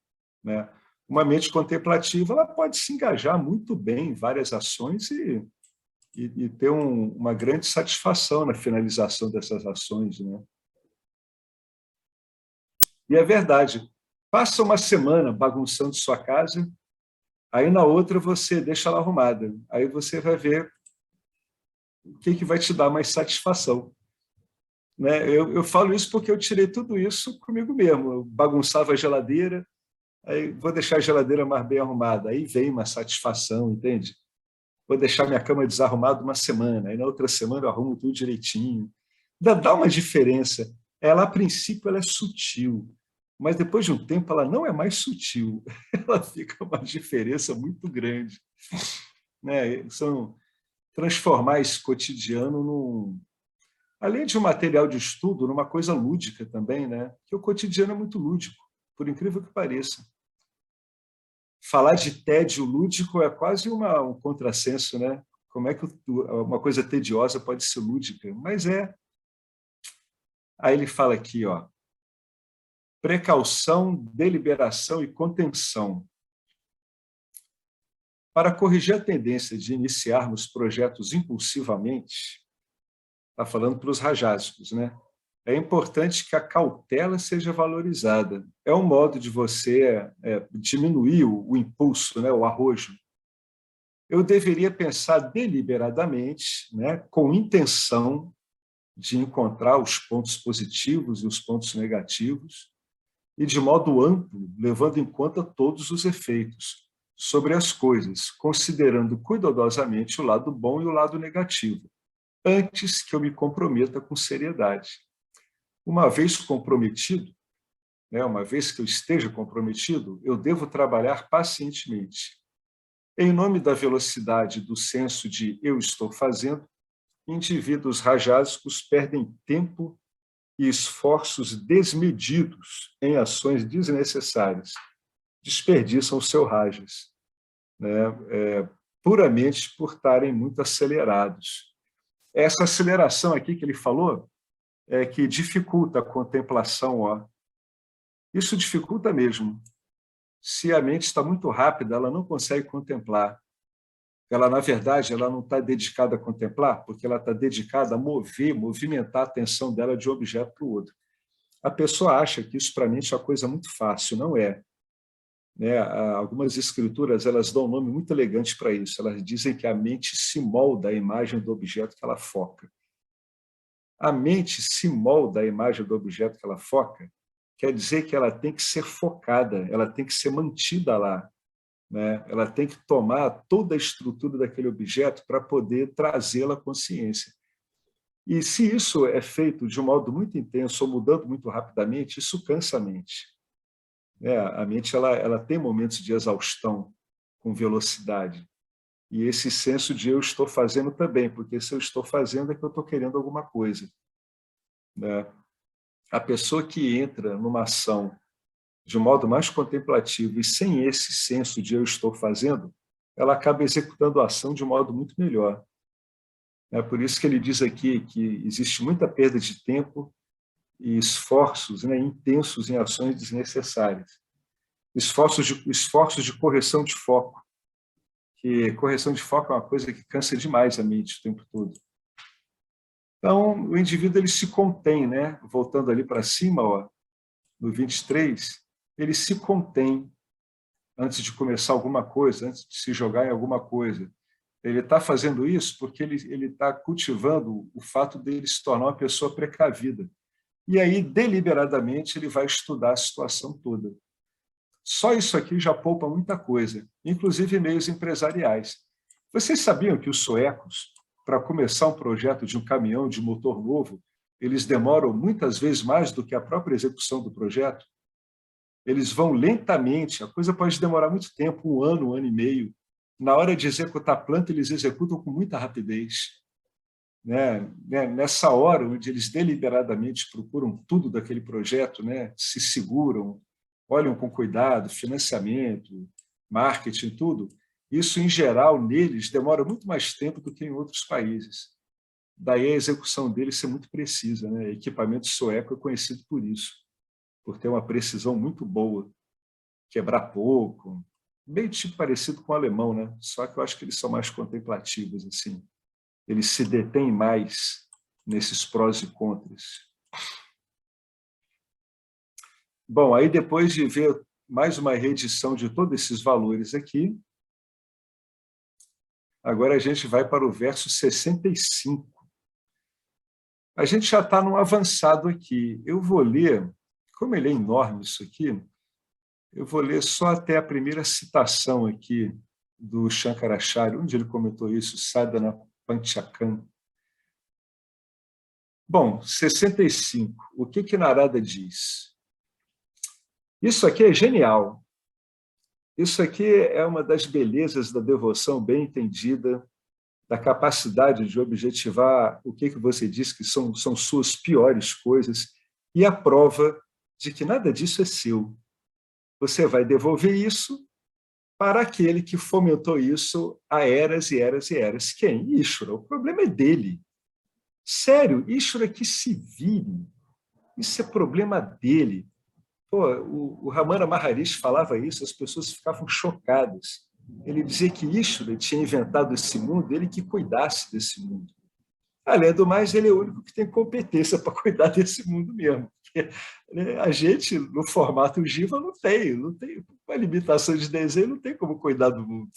né? Uma mente contemplativa ela pode se engajar muito bem em várias ações e ter uma grande satisfação na finalização dessas ações, né? E é verdade, passa uma semana bagunçando sua casa, aí na outra você deixa ela arrumada, aí você vai ver o que vai te dar mais satisfação, né? Eu falo isso porque eu tirei tudo isso comigo mesmo. Eu bagunçava a geladeira, aí vou deixar a geladeira mais bem arrumada, aí vem uma satisfação, entende? Vou deixar minha cama desarrumada uma semana, aí na outra semana eu arrumo tudo direitinho. Dá uma diferença. Ela, a princípio, ela é sutil, mas depois de um tempo ela não é mais sutil. Ela fica uma diferença muito grande, né? Transformar esse cotidiano além de um material de estudo, numa coisa lúdica também, né? Que o cotidiano é muito lúdico, por incrível que pareça. Falar de tédio lúdico é quase um contrassenso, né? Como é que uma coisa tediosa pode ser lúdica? Mas é. Aí ele fala aqui, ó, precaução, deliberação e contenção. Para corrigir a tendência de iniciarmos projetos impulsivamente, está falando para os rajásicos, né? É importante que a cautela seja valorizada. É um modo de você diminuir o impulso, né? O arrojo. Eu deveria pensar deliberadamente, né? Com intenção de encontrar os pontos positivos e os pontos negativos, e de modo amplo, levando em conta todos os efeitos sobre as coisas, considerando cuidadosamente o lado bom e o lado negativo, antes que eu me comprometa com seriedade. Uma vez comprometido, né, uma vez que eu esteja comprometido, eu devo trabalhar pacientemente. Em nome da velocidade do senso de eu estou fazendo, indivíduos rajásicos perdem tempo e esforços desmedidos em ações desnecessárias, desperdiçam o seu rajas, né, puramente por estarem muito acelerados. Essa aceleração aqui que ele falou é que dificulta a contemplação. Ó. Isso dificulta mesmo. Se a mente está muito rápida, ela não consegue contemplar. Ela, na verdade, ela não está dedicada a contemplar, porque ela está dedicada a movimentar a atenção dela de um objeto para o outro. A pessoa acha que isso, para a mente, é uma coisa muito fácil. Não é. Né? Algumas escrituras elas dão um nome muito elegante para isso. Elas dizem que a mente se molda à imagem do objeto que ela foca. A mente se molda à imagem do objeto que ela foca, quer dizer que ela tem que ser focada, ela tem que ser mantida lá, né? Ela tem que tomar toda a estrutura daquele objeto para poder trazê-la à consciência. E se isso é feito de um modo muito intenso ou mudando muito rapidamente, isso cansa a mente. A mente ela tem momentos de exaustão com velocidade. E esse senso de eu estou fazendo também, porque se eu estou fazendo é que eu estou querendo alguma coisa. Né? A pessoa que entra numa ação de um modo mais contemplativo e sem esse senso de eu estou fazendo, ela acaba executando a ação de um modo muito melhor. É por isso que ele diz aqui que existe muita perda de tempo e esforços, né, intensos em ações desnecessárias. Esforços de correção de foco. Que correção de foco é uma coisa que cansa demais a mente o tempo todo. Então, o indivíduo ele se contém, né? Voltando ali para cima, ó, no 23, ele se contém antes de começar alguma coisa, antes de se jogar em alguma coisa. Ele está fazendo isso porque ele está cultivando o fato dele se tornar uma pessoa precavida. e aí, deliberadamente, ele vai estudar a situação toda. Só isso aqui já poupa muita coisa, inclusive meios empresariais. Vocês sabiam que os suecos, para começar um projeto de um caminhão de motor novo, eles demoram muitas vezes mais do que a própria execução do projeto? Eles vão lentamente, a coisa pode demorar muito tempo, 1 ano e meio. Na hora de executar a planta, eles executam com muita rapidez. Nessa hora, onde eles deliberadamente procuram tudo daquele projeto, se seguram, olham com cuidado, financiamento, marketing, tudo, isso, em geral, neles, demora muito mais tempo do que em outros países. Daí a execução deles ser muito precisa. Equipamento sueco é conhecido por isso, por ter uma precisão muito boa, quebrar pouco, meio tipo parecido com o alemão, só que eu acho que eles são mais contemplativos, assim. Eles se detêm mais nesses prós e contras. Bom, aí depois de ver mais uma reedição de todos esses valores aqui, agora a gente vai para o verso 65. A gente já está num avançado aqui. Eu vou ler, como ele é enorme isso aqui, eu vou ler só até a primeira citação aqui do Shankaracharya, onde ele comentou isso, Sadhana Panchakam. Bom, 65. O que Narada diz? Isso aqui é genial. Isso aqui é uma das belezas da devoção bem entendida, da capacidade de objetivar o que você diz que são suas piores coisas e a prova de que nada disso é seu. Você vai devolver isso para aquele que fomentou isso há eras e eras e eras. Quem? Ishvara. O problema é dele. Sério, Ishvara que se vire. Isso é problema dele. Pô, o Ramana Maharishi falava isso, as pessoas ficavam chocadas. Ele dizia que Ishvara tinha inventado esse mundo, ele que cuidasse desse mundo. Além do mais, ele é o único que tem competência para cuidar desse mundo mesmo. Porque, a gente, no formato Jiva, não tem uma limitação de desenho, não tem como cuidar do mundo.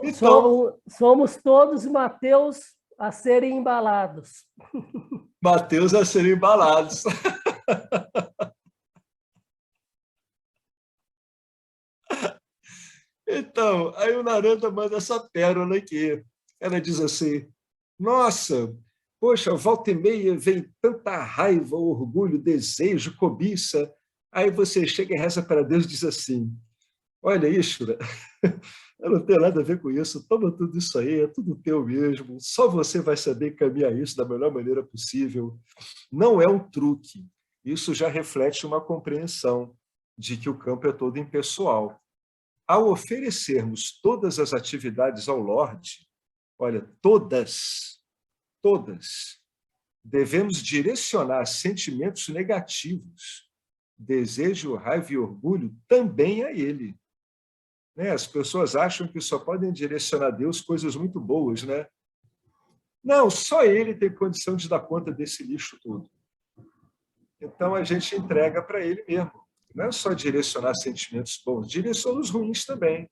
Então, somos todos Mateus a serem embalados. Mateus a serem embalados. Então, aí o Narada manda essa pérola aqui. Ela diz assim, nossa, poxa, volta e meia vem tanta raiva, orgulho, desejo, cobiça. Aí você chega e reza para Deus e diz assim, olha, Ishvara, eu não tenho nada a ver com isso, toma tudo isso aí, é tudo teu mesmo, só você vai saber caminhar isso da melhor maneira possível. Não é um truque, isso já reflete uma compreensão de que o campo é todo impessoal. Ao oferecermos todas as atividades ao Lorde, olha, todas, devemos direcionar sentimentos negativos, desejo, raiva e orgulho também a Ele. As pessoas acham que só podem direcionar a Deus coisas muito boas, Não, só Ele tem condição de dar conta desse lixo todo. Então, a gente entrega para Ele mesmo. Não é só direcionar sentimentos bons, direciona os ruins também.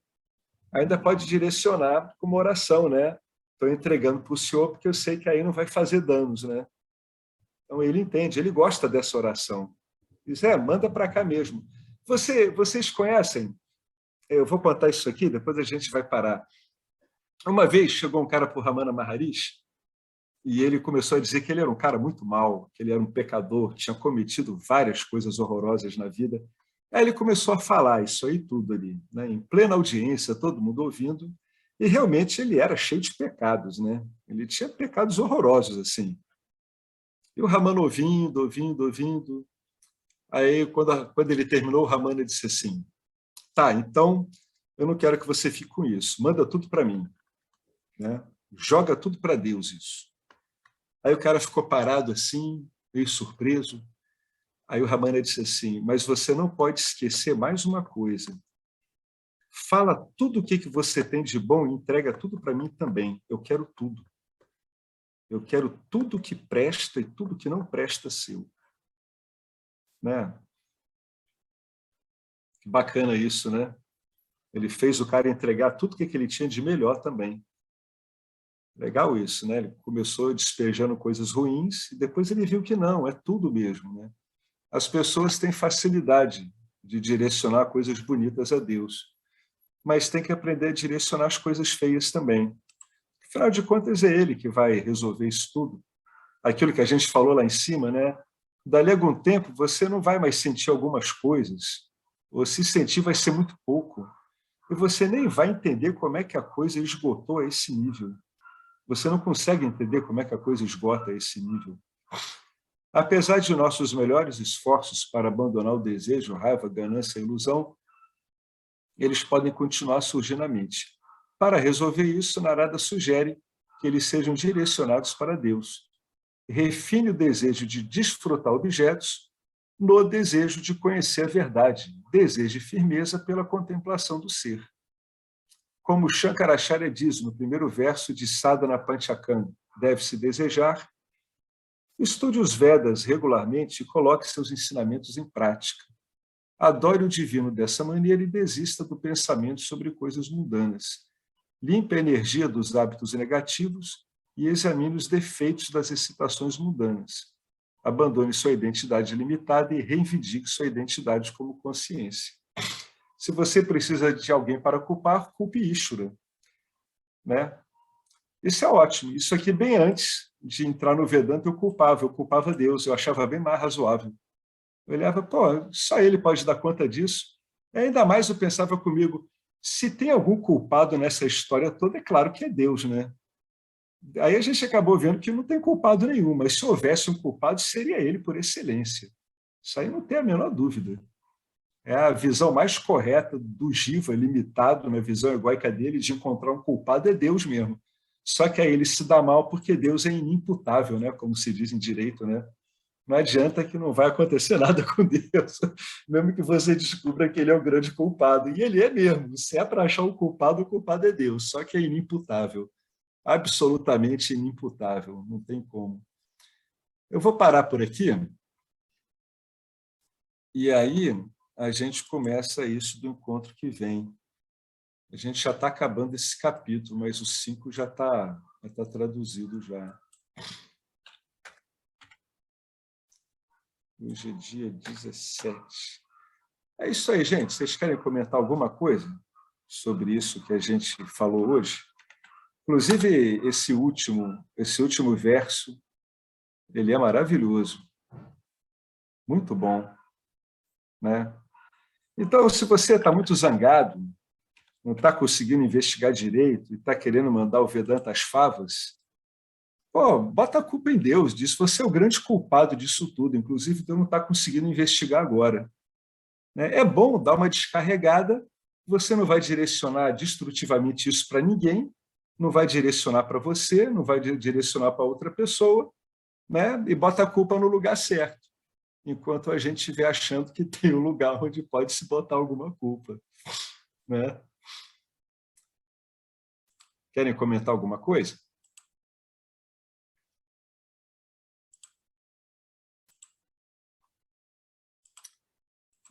Ainda pode direcionar como oração, Estou entregando para o Senhor porque eu sei que aí não vai fazer danos, Então, ele entende, ele gosta dessa oração. Diz, manda para cá mesmo. Vocês conhecem? Eu vou contar isso aqui, depois a gente vai parar. Uma vez chegou um cara para o Ramana Maharishi e ele começou a dizer que ele era um cara muito mau, que ele era um pecador, tinha cometido várias coisas horrorosas na vida. Aí ele começou a falar isso aí tudo ali, em plena audiência, todo mundo ouvindo, e realmente ele era cheio de pecados, Ele tinha pecados horrorosos, assim. E o Ramana ouvindo. Aí, quando ele terminou, o Ramana disse assim, tá, então, eu não quero que você fique com isso, manda tudo para mim. Joga tudo para Deus isso. Aí o cara ficou parado assim, meio surpreso. Aí o Ramana disse assim, mas você não pode esquecer mais uma coisa. Fala tudo o que você tem de bom e entrega tudo para mim também. Eu quero tudo. Eu quero tudo que presta e tudo que não presta seu. Que bacana isso, Ele fez o cara entregar tudo o que ele tinha de melhor também. Legal isso, né? Ele começou despejando coisas ruins e depois ele viu que não, é tudo mesmo, né? As pessoas têm facilidade de direcionar coisas bonitas a Deus, mas tem que aprender a direcionar as coisas feias também. Afinal de contas, é ele que vai resolver isso tudo. Aquilo que a gente falou lá em cima, né? Dali a algum tempo, você não vai mais sentir algumas coisas, ou se sentir vai ser muito pouco, e você nem vai entender como é que a coisa esgotou a esse nível. Você não consegue entender como é que a coisa esgota a esse nível. Apesar de nossos melhores esforços para abandonar o desejo, raiva, ganância e ilusão, eles podem continuar a surgir na mente. Para resolver isso, Narada sugere que eles sejam direcionados para Deus. Refine o desejo de desfrutar objetos no desejo de conhecer a verdade, deseje firmeza pela contemplação do ser. Como Shankaracharya diz no primeiro verso de Sadhana Panchakam, deve-se desejar, estude os Vedas regularmente e coloque seus ensinamentos em prática. Adore o divino dessa maneira e desista do pensamento sobre coisas mundanas. Limpe a energia dos hábitos negativos e examine os defeitos das excitações mundanas. Abandone sua identidade limitada e reivindique sua identidade como consciência. Se você precisa de alguém para culpar, culpe Ishvara, né? Isso é ótimo. Isso aqui bem antes de entrar no Vedanta eu culpava Deus, eu achava bem mais razoável. Eu olhava, pô, só ele pode dar conta disso. E ainda mais eu pensava comigo, se tem algum culpado nessa história toda, é claro que é Deus, né? Aí a gente acabou vendo que não tem culpado nenhum, mas se houvesse um culpado, seria ele por excelência. Isso aí não tem a menor dúvida. É a visão mais correta do Jiva, limitado na visão egóica dele, de encontrar um culpado é Deus mesmo. Só que aí ele se dá mal porque Deus é inimputável, né? Como se diz em direito, né? Não adianta que não vai acontecer nada com Deus, mesmo que você descubra que ele é o grande culpado. E ele é mesmo. Se é para achar um culpado, o culpado é Deus, só que é inimputável. Absolutamente inimputável, não tem como. Eu vou parar por aqui, e aí a gente começa isso do encontro que vem. A gente já está acabando esse capítulo, mas o 5 já está traduzido já. Hoje é dia 17. É isso aí, gente. Vocês querem comentar alguma coisa sobre isso que a gente falou hoje? Inclusive, esse último verso, ele é maravilhoso. Muito bom, né? Então, se você está muito zangado, não está conseguindo investigar direito e está querendo mandar o Vedanta às favas, pô, bota a culpa em Deus, diz você é o grande culpado disso tudo, inclusive Deus não está conseguindo investigar agora. É bom dar uma descarregada, você não vai direcionar destrutivamente isso para ninguém, não vai direcionar para você, não vai direcionar para outra pessoa, né? E bota a culpa no lugar certo, enquanto a gente estiver achando que tem um lugar onde pode se botar alguma culpa, né? Querem comentar alguma coisa?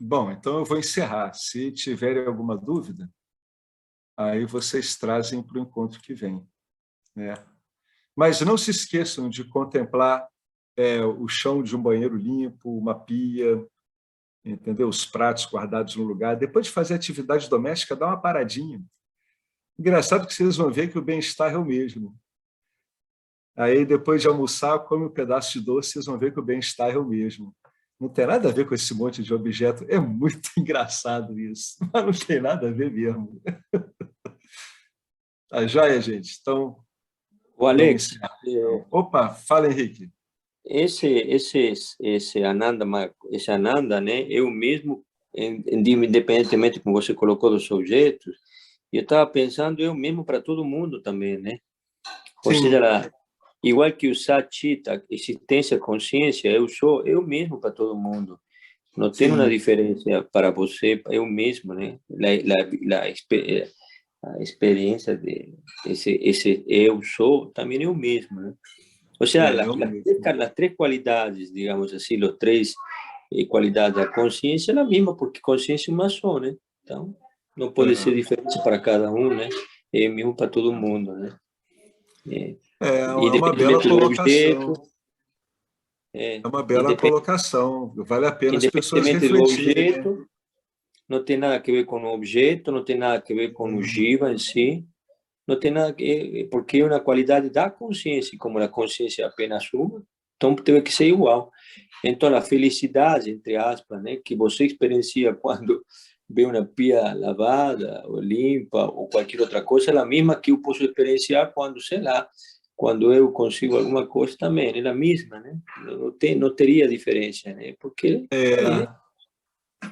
Bom, então eu vou encerrar. Se tiverem alguma dúvida, aí vocês trazem para o encontro que vem, né? Mas não se esqueçam de contemplar o chão de um banheiro limpo, uma pia, entendeu? Os pratos guardados no lugar. Depois de fazer atividade doméstica, dá uma paradinha. Engraçado que vocês vão ver que o bem-estar é o mesmo. Aí, depois de almoçar, come um pedaço de doce, vocês vão ver que o bem-estar é o mesmo. Não tem nada a ver com esse monte de objeto. É muito engraçado isso, mas não tem nada a ver mesmo. Tá joia, gente? Então, o Alex, opa, fala, Henrique. Esse Ananda, né, é o mesmo, independentemente como você colocou dos objetos, eu estava pensando, é o mesmo para todo mundo também, né? Ou seja, igual que o Sat-Chit, a existência, a consciência, eu sou, é o mesmo para todo mundo. Não tem uma diferença para você, é o mesmo, né? A experiência de esse eu sou também é o mesmo, né? O sea, las tres cualidades, digamos así, los tres cualidades da consciência é a mesma, porque consciência é uma só, né? Então, não pode ser diferente para cada um, né? É mesmo para todo mundo, né? É uma bela colocação. É uma bela colocação. Vale a pena as pessoas refletirem. Do objeto, não tem nada a ver com o objeto, não tem nada a ver com o jiva em si, não tem nada porque é uma qualidade da consciência, como a consciência é apenas uma, então tem que ser igual. Então a felicidade, entre aspas, né, que você experiencia quando vê uma pia lavada ou limpa ou qualquer outra coisa, é a mesma que eu posso experienciar quando, sei lá, quando eu consigo alguma coisa também, é a mesma, né? Não teria diferença, né? Porque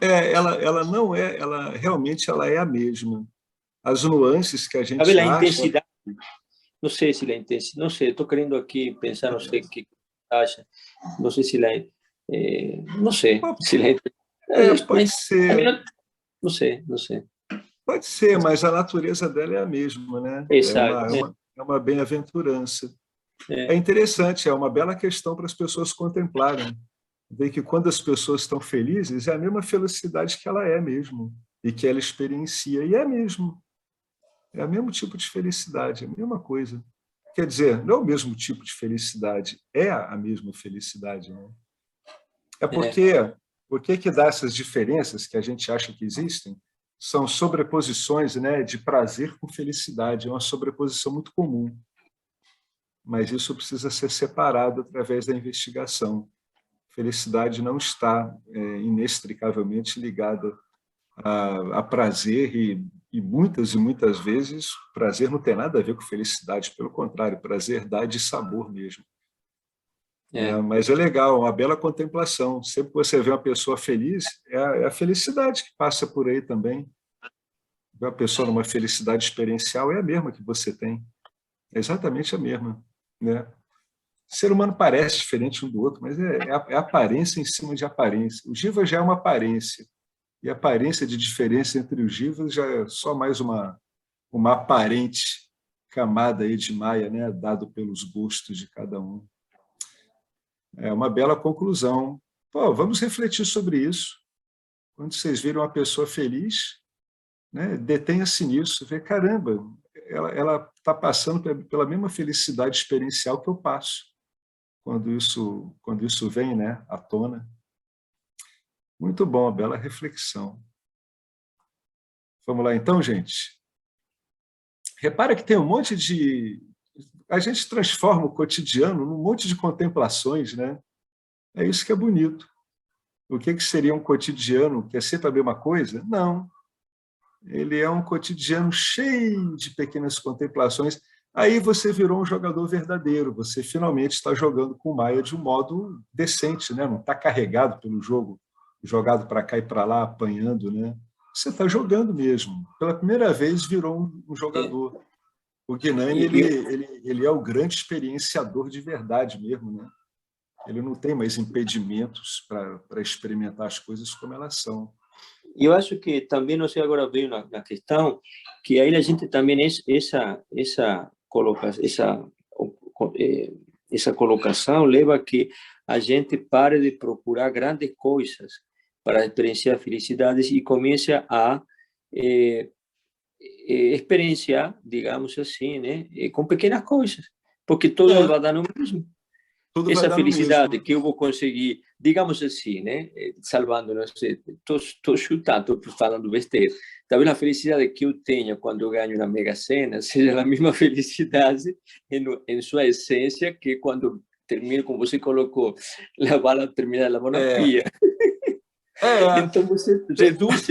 ela não é, ela realmente ela é a mesma. As nuances que a gente sabe, a acha... intensidade, não sei se a intensidade, não sei, estou querendo aqui pensar, não sei o que acha, não sei se não sei se pode ser. Não sei. Pode ser, mas a natureza dela é a mesma, né? Exato. É uma bem-aventurança. É interessante, é uma bela questão para as pessoas contemplarem. Ver que quando as pessoas estão felizes, é a mesma felicidade que ela é mesmo, e que ela experiencia, e é mesmo. É o mesmo tipo de felicidade, é a mesma coisa. Quer dizer, não é o mesmo tipo de felicidade, é a mesma felicidade. Né? É porque que dá essas diferenças que a gente acha que existem? São sobreposições, né, de prazer com felicidade, é uma sobreposição muito comum. Mas isso precisa ser separado através da investigação. Felicidade não está inextricavelmente ligada a prazer e muitas vezes prazer não tem nada a ver com felicidade, pelo contrário, prazer dá de sabor mesmo. Mas é legal, uma bela contemplação. Sempre que você vê uma pessoa feliz, é a felicidade que passa por aí também. Ver uma pessoa numa felicidade experiencial é a mesma que você tem. É exatamente a mesma. Né? O ser humano parece diferente um do outro, mas é aparência em cima de aparência. O jiva já é uma aparência. E a aparência de diferença entre os jivas já é só mais uma aparente camada aí de maia, né, dado pelos gostos de cada um. É uma bela conclusão. Pô, vamos refletir sobre isso. Quando vocês viram uma pessoa feliz, né, detenha-se nisso, vê, caramba, ela está passando pela mesma felicidade experiencial que eu passo, quando isso vem, né, à tona. Muito bom, bela reflexão. Vamos lá então, gente? Repara que tem um monte de... A gente transforma o cotidiano num monte de contemplações, né? É isso que é bonito. O que seria um cotidiano que é sempre a mesma coisa? Não. Ele é um cotidiano cheio de pequenas contemplações. Aí você virou um jogador verdadeiro. Você finalmente está jogando com o Maia de um modo decente, né? Não está carregado pelo jogo, jogado para cá e para lá, apanhando, né? Você está jogando mesmo. Pela primeira vez virou um jogador. O Guinani, ele é o grande experienciador de verdade mesmo, né? Ele não tem mais impedimentos para experimentar as coisas como elas são. Eu acho que também, não sei, agora veio na questão, que aí a gente também, essa colocação leva a que a gente pare de procurar grandes coisas para experienciar felicidades e comece a experienciar, digamos assim, né, com pequenas coisas, porque tudo vai dar no mesmo. Tudo essa felicidade mesmo. que eu vou conseguir, digamos assim, né, salvando, não sei, estou chutando, estou falando besteira, talvez a felicidade que eu tenho quando eu ganho na Mega Sena seja a mesma felicidade em sua essência que quando termino, como você colocou, a bala termina lavando na pia. Então você reduz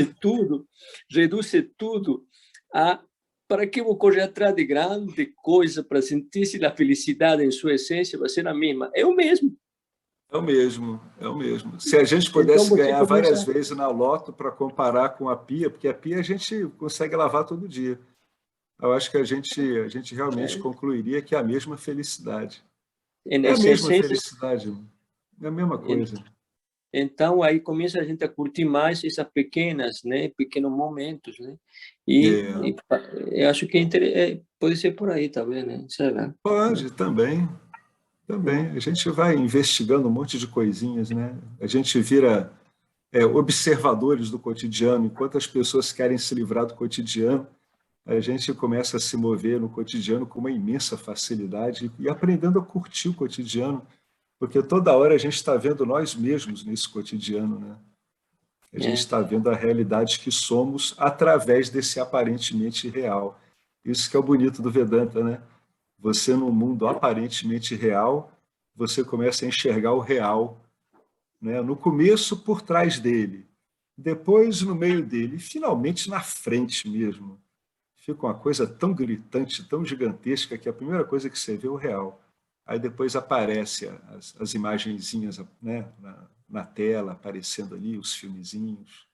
tudo a para que eu vou correr atrás de grande coisa para sentir se a felicidade em sua essência vai ser a mesma? É o mesmo. É o mesmo, é o mesmo. Se a gente pudesse então, ganhar várias vezes na loto para comparar com a pia, porque a pia a gente consegue lavar todo dia. Eu acho que a gente realmente concluiria que é a mesma felicidade. É a mesma felicidade, é a mesma coisa. Então, aí começa a gente a curtir mais essas pequenos momentos, né? E eu acho que pode ser por aí também, né? Será? Pode, também. A gente vai investigando um monte de coisinhas, né? A gente vira observadores do cotidiano, enquanto as pessoas querem se livrar do cotidiano, a gente começa a se mover no cotidiano com uma imensa facilidade e aprendendo a curtir o cotidiano, porque toda hora a gente está vendo nós mesmos nesse cotidiano, né? A gente está vendo a realidade que somos através desse aparentemente real. Isso que é o bonito do Vedanta, né? Você, num mundo aparentemente real, você começa a enxergar o real, né? No começo, por trás dele, depois no meio dele, e finalmente na frente mesmo. Fica uma coisa tão gritante, tão gigantesca, que a primeira coisa que você vê é o real. Aí depois aparece as imagenzinhas, né, na tela, aparecendo ali, os filmezinhos.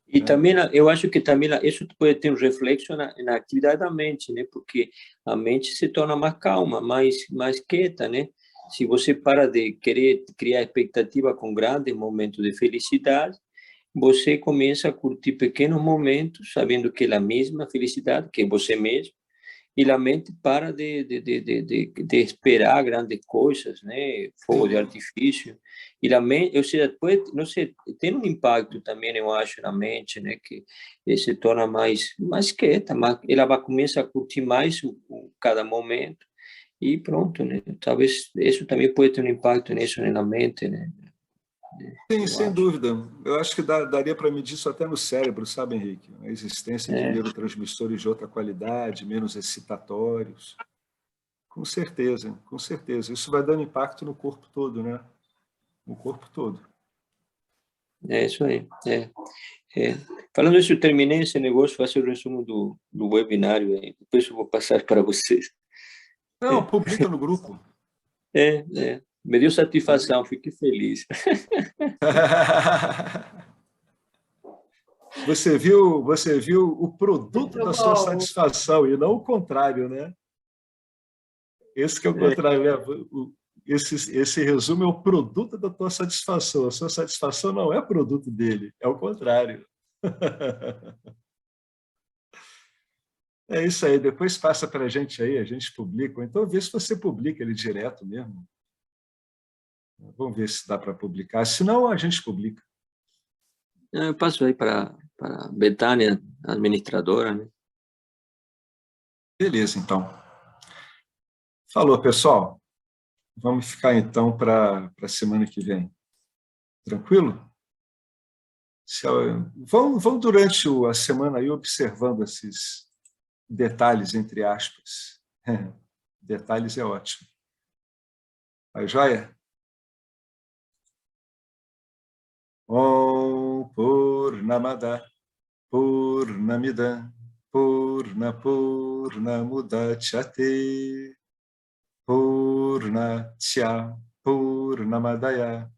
E também, eu acho que também isso pode ter um reflexo na atividade da mente, né? Porque a mente se torna mais calma, mais quieta, né? Se você para de querer criar expectativa com grandes momentos de felicidade, você começa a curtir pequenos momentos, sabendo que é a mesma felicidade, que é você mesmo, e a mente para de esperar grandes coisas, né? Fogo de artifício. E a mente, ou seja, pode, não sei, tem um impacto também, eu acho, na mente, né? Que se torna mais quieta, ela vai começar a curtir mais cada momento e pronto, né? Talvez isso também pode ter um impacto nisso, né, na mente, né? Sim, sem dúvida. Eu acho que daria para medir isso até no cérebro, sabe, Henrique? A existência de neurotransmissores de outra qualidade, menos excitatórios. Com certeza, com certeza. Isso vai dando impacto no corpo todo, né? No corpo todo. É isso aí. Falando isso, eu terminei esse negócio, faço o resumo do webinário aí. Depois eu vou passar para vocês. Não, publica no grupo. Me deu satisfação, fiquei feliz. Você viu o produto da sua satisfação e não o contrário, né? Esse que é o contrário, né? Esse resumo é o produto da tua satisfação. A sua satisfação não é produto dele, é o contrário. É isso aí, depois passa para a gente aí, a gente publica, ou então vê se você publica ele direto mesmo. Vamos ver se dá para publicar, senão a gente publica. Eu passo aí para a Betânia, administradora, né? Beleza, então. Falou, pessoal. Vamos ficar, então, para a semana que vem. Tranquilo? Vão durante a semana aí observando esses detalhes, entre aspas. Detalhes é ótimo. Vai, joia? Om Purnamada Purnamidam Purnamudachyate Purnatya Purnamadaya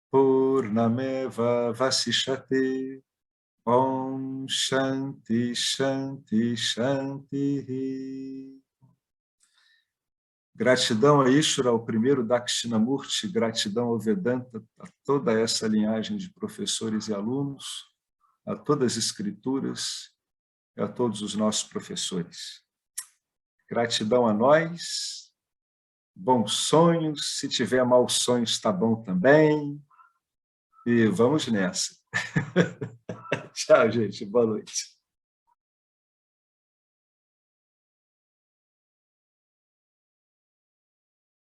Purnameva Vasishate Om Shanti Shanti Shanti. Gratidão a Ishvara, ao primeiro Dakshinamurti, gratidão ao Vedanta, a toda essa linhagem de professores e alunos, a todas as escrituras e a todos os nossos professores. Gratidão a nós, bons sonhos, se tiver maus sonhos está bom também, e vamos nessa. Tchau, gente, boa noite.